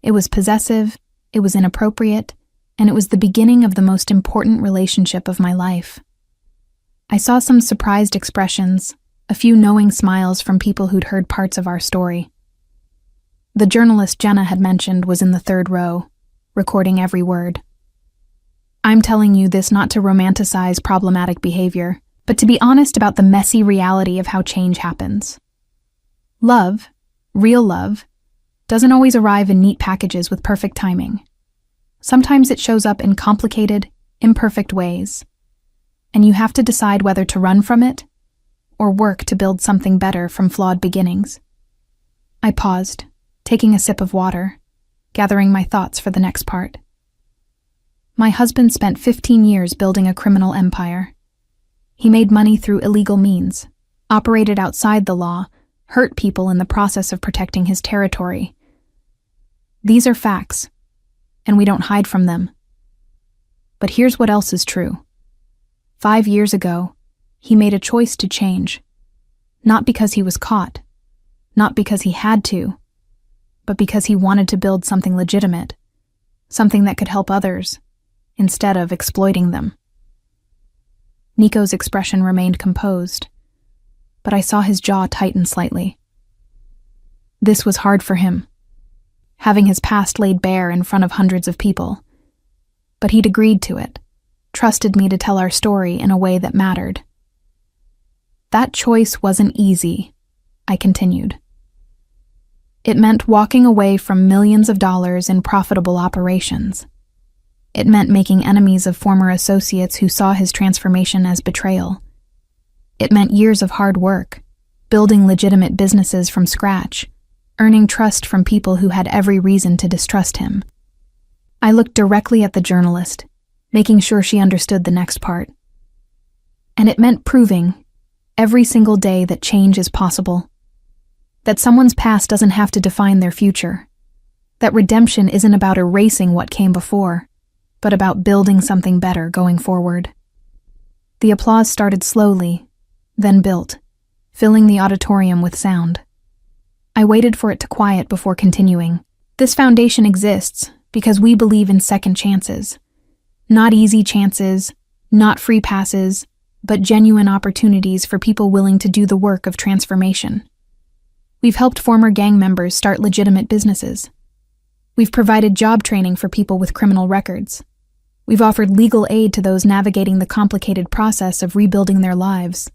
It was possessive, it was inappropriate, and it was the beginning of the most important relationship of my life. I saw some surprised expressions, a few knowing smiles from people who'd heard parts of our story. The journalist Jenna had mentioned was in the third row, recording every word. I'm telling you this not to romanticize problematic behavior, but to be honest about the messy reality of how change happens. Love, real love, doesn't always arrive in neat packages with perfect timing. Sometimes it shows up in complicated, imperfect ways, and you have to decide whether to run from it or work to build something better from flawed beginnings. I paused, taking a sip of water, gathering my thoughts for the next part. My husband spent 15 years building a criminal empire. He made money through illegal means, operated outside the law, hurt people in the process of protecting his territory. These are facts, and we don't hide from them. But here's what else is true. 5 years ago, he made a choice to change. Not because he was caught, not because he had to, but because he wanted to build something legitimate, something that could help others, instead of exploiting them. Nico's expression remained composed, but I saw his jaw tighten slightly. This was hard for him, having his past laid bare in front of hundreds of people. But he'd agreed to it, trusted me to tell our story in a way that mattered. That choice wasn't easy, I continued. It meant walking away from millions of dollars in profitable operations. It meant making enemies of former associates who saw his transformation as betrayal. It meant years of hard work, building legitimate businesses from scratch, earning trust from people who had every reason to distrust him. I looked directly at the journalist, making sure she understood the next part. And it meant proving, every single day, that change is possible. That someone's past doesn't have to define their future. That redemption isn't about erasing what came before, but about building something better going forward. The applause started slowly, then built, filling the auditorium with sound. I waited for it to quiet before continuing. This foundation exists because we believe in second chances. Not easy chances, not free passes, but genuine opportunities for people willing to do the work of transformation. We've helped former gang members start legitimate businesses. We've provided job training for people with criminal records. We've offered legal aid to those navigating the complicated process of rebuilding their lives.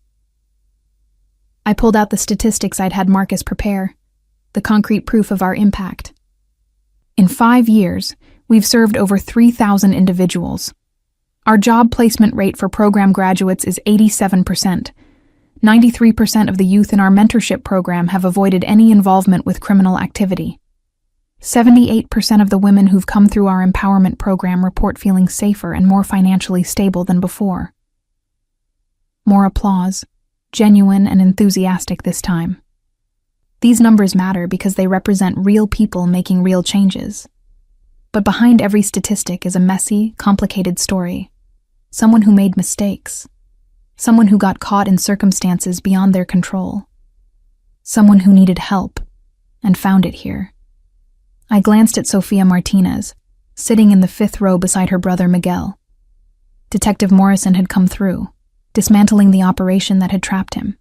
I pulled out the statistics I'd had Marcus prepare, the concrete proof of our impact. In 5 years, we've served over 3,000 individuals. Our job placement rate for program graduates is 87%. 93% of the youth in our mentorship program have avoided any involvement with criminal activity. 78% of the women who've come through our empowerment program report feeling safer and more financially stable than before. More applause, genuine and enthusiastic this time. These numbers matter because they represent real people making real changes. But behind every statistic is a messy, complicated story. Someone who made mistakes. Someone who got caught in circumstances beyond their control. Someone who needed help and found it here. I glanced at Sofia Martinez, sitting in the 5th row beside her brother Miguel. Detective Morrison had come through, dismantling the operation that had trapped him,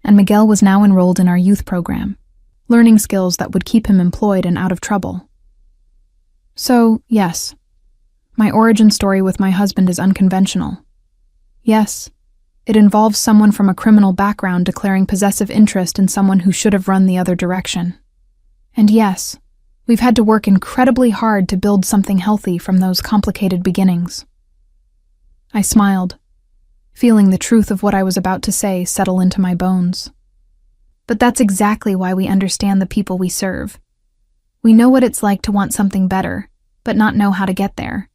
and Miguel was now enrolled in our youth program, learning skills that would keep him employed and out of trouble. So, yes, my origin story with my husband is unconventional. Yes, it involves someone from a criminal background declaring possessive interest in someone who should have run the other direction. And yes, we've had to work incredibly hard to build something healthy from those complicated beginnings. I smiled, feeling the truth of what I was about to say settle into my bones. But that's exactly why we understand the people we serve. We know what it's like to want something better, but not know how to get there.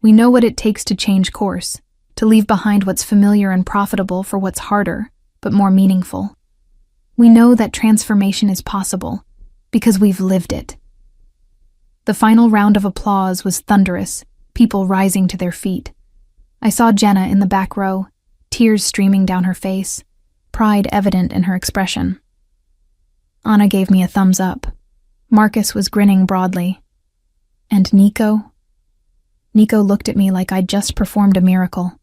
We know what it takes to change course, to leave behind what's familiar and profitable for what's harder, but more meaningful. We know that transformation is possible, because we've lived it. The final round of applause was thunderous, people rising to their feet. I saw Jenna in the back row, tears streaming down her face, pride evident in her expression. Anna gave me a thumbs up. Marcus was grinning broadly. And Nico? Nico looked at me like I'd just performed a miracle.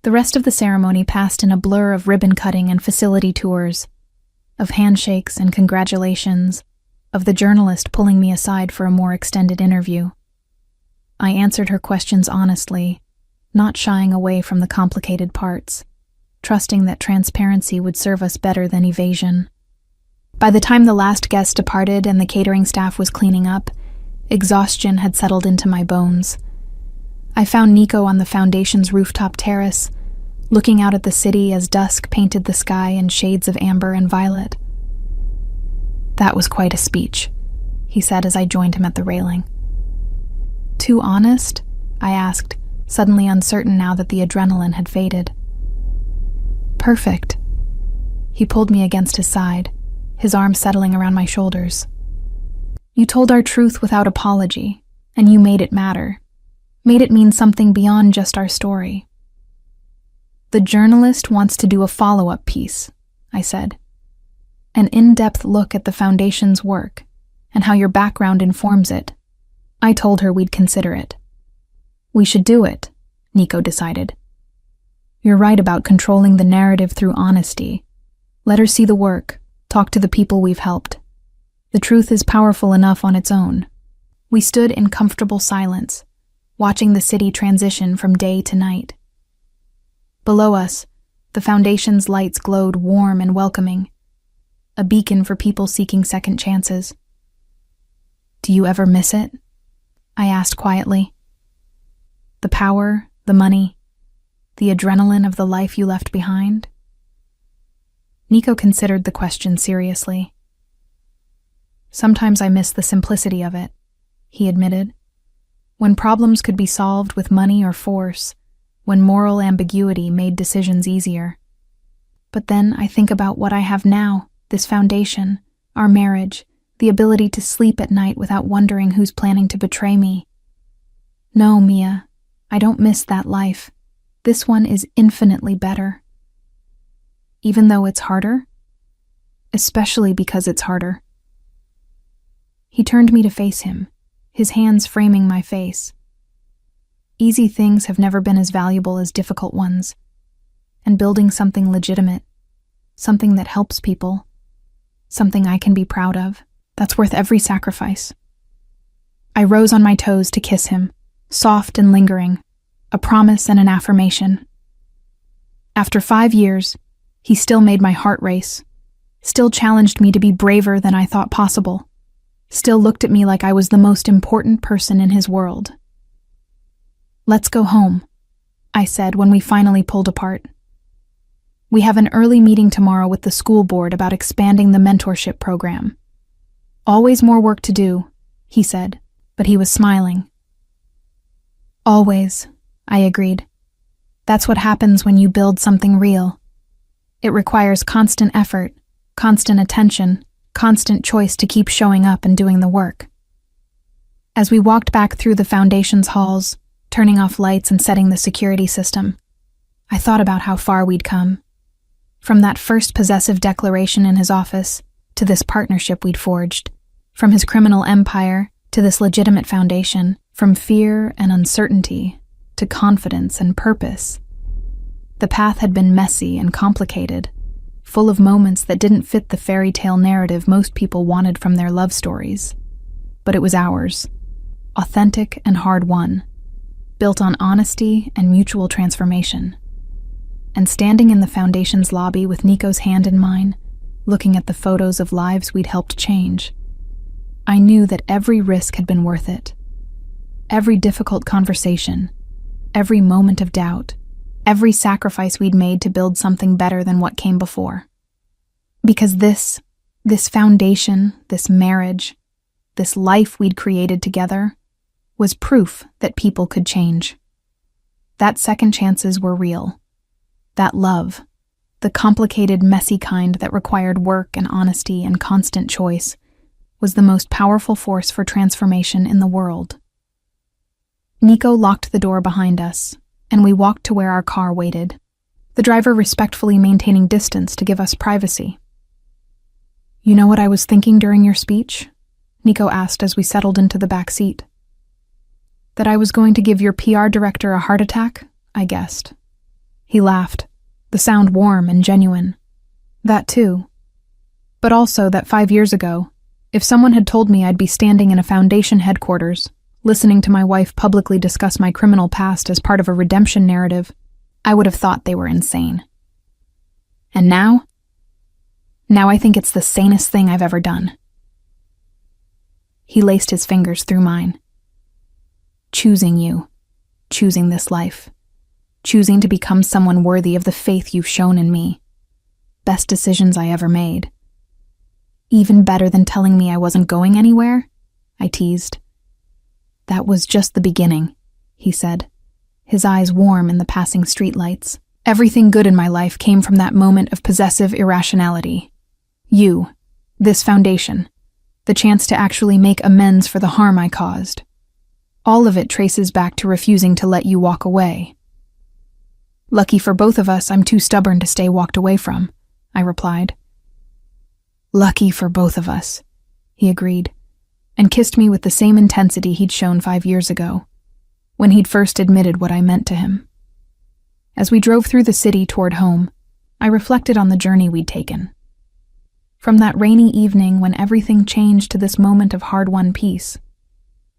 The rest of the ceremony passed in a blur of ribbon cutting and facility tours, of handshakes and congratulations, of the journalist pulling me aside for a more extended interview. I answered her questions honestly, not shying away from the complicated parts, trusting that transparency would serve us better than evasion. By the time the last guest departed and the catering staff was cleaning up, exhaustion had settled into my bones. I found Nico on the foundation's rooftop terrace, looking out at the city as dusk painted the sky in shades of amber and violet. That was quite a speech, he said as I joined him at the railing. Too honest? I asked, suddenly uncertain now that the adrenaline had faded. Perfect. He pulled me against his side, his arm settling around my shoulders. You told our truth without apology, and you made it matter. Made it mean something beyond just our story. The journalist wants to do a follow-up piece, I said. An in-depth look at the Foundation's work, and how your background informs it. I told her we'd consider it. We should do it, Nico decided. You're right about controlling the narrative through honesty. Let her see the work, talk to the people we've helped. The truth is powerful enough on its own. We stood in comfortable silence, watching the city transition from day to night. Below us, the Foundation's lights glowed warm and welcoming, a beacon for people seeking second chances. Do you ever miss it? I asked quietly. The power, the money, the adrenaline of the life you left behind? Nico considered the question seriously. Sometimes I miss the simplicity of it, he admitted. When problems could be solved with money or force, when moral ambiguity made decisions easier. But then I think about what I have now, this foundation, our marriage, the ability to sleep at night without wondering who's planning to betray me. No, Mia, I don't miss that life. This one is infinitely better. Even though it's harder? Especially because it's harder. He turned me to face him, his hands framing my face. Easy things have never been as valuable as difficult ones. And building something legitimate, something that helps people, something I can be proud of, that's worth every sacrifice. I rose on my toes to kiss him, soft and lingering, a promise and an affirmation. After 5 years, he still made my heart race, still challenged me to be braver than I thought possible, still looked at me like I was the most important person in his world. Let's go home, I said when we finally pulled apart. We have an early meeting tomorrow with the school board about expanding the mentorship program. Always more work to do, he said, but he was smiling. Always, I agreed. That's what happens when you build something real. It requires constant effort, constant attention, constant choice to keep showing up and doing the work. As we walked back through the foundation's halls, turning off lights and setting the security system, I thought about how far we'd come. From that first possessive declaration in his office to this partnership we'd forged, from his criminal empire to this legitimate foundation, from fear and uncertainty to confidence and purpose. The path had been messy and complicated, full of moments that didn't fit the fairy tale narrative most people wanted from their love stories. But it was ours, authentic and hard-won, built on honesty and mutual transformation. And standing in the foundation's lobby with Nico's hand in mine, looking at the photos of lives we'd helped change, I knew that every risk had been worth it. Every difficult conversation, every moment of doubt, every sacrifice we'd made to build something better than what came before. Because this foundation, this marriage, this life we'd created together, was proof that people could change. That second chances were real. That love, the complicated, messy kind that required work and honesty and constant choice, was the most powerful force for transformation in the world. Nico locked the door behind us, and we walked to where our car waited, the driver respectfully maintaining distance to give us privacy. "You know what I was thinking during your speech?" Nico asked as we settled into the back seat. "That I was going to give your PR director a heart attack?" I guessed. He laughed, the sound warm and genuine. "That too. But also that 5 years ago, if someone had told me I'd be standing in a foundation headquarters, listening to my wife publicly discuss my criminal past as part of a redemption narrative, I would have thought they were insane. And now I think it's the sanest thing I've ever done." He laced his fingers through mine. "Choosing you, choosing this life, choosing to become someone worthy of the faith you've shown in me. Best decisions I ever made." "Even better than telling me I wasn't going anywhere?" I teased. "That was just the beginning," he said, his eyes warm in the passing streetlights. "Everything good in my life came from that moment of possessive irrationality. You, this foundation, the chance to actually make amends for the harm I caused. All of it traces back to refusing to let you walk away." "Lucky for both of us, I'm too stubborn to stay walked away from," I replied. "Lucky for both of us," he agreed, and kissed me with the same intensity he'd shown 5 years ago, when he'd first admitted what I meant to him. As we drove through the city toward home, I reflected on the journey we'd taken. From that rainy evening when everything changed to this moment of hard-won peace.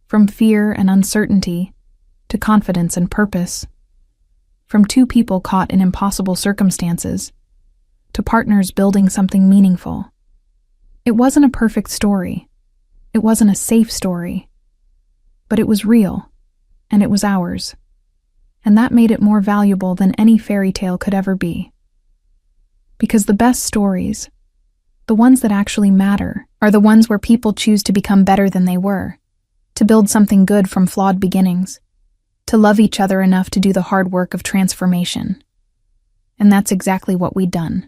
From fear and uncertainty to confidence and purpose. From two people caught in impossible circumstances to partners building something meaningful. It wasn't a perfect story. It wasn't a safe story. But it was real, and it was ours. And that made it more valuable than any fairy tale could ever be. Because the best stories, the ones that actually matter, are the ones where people choose to become better than they were, to build something good from flawed beginnings, to love each other enough to do the hard work of transformation. And that's exactly what we'd done.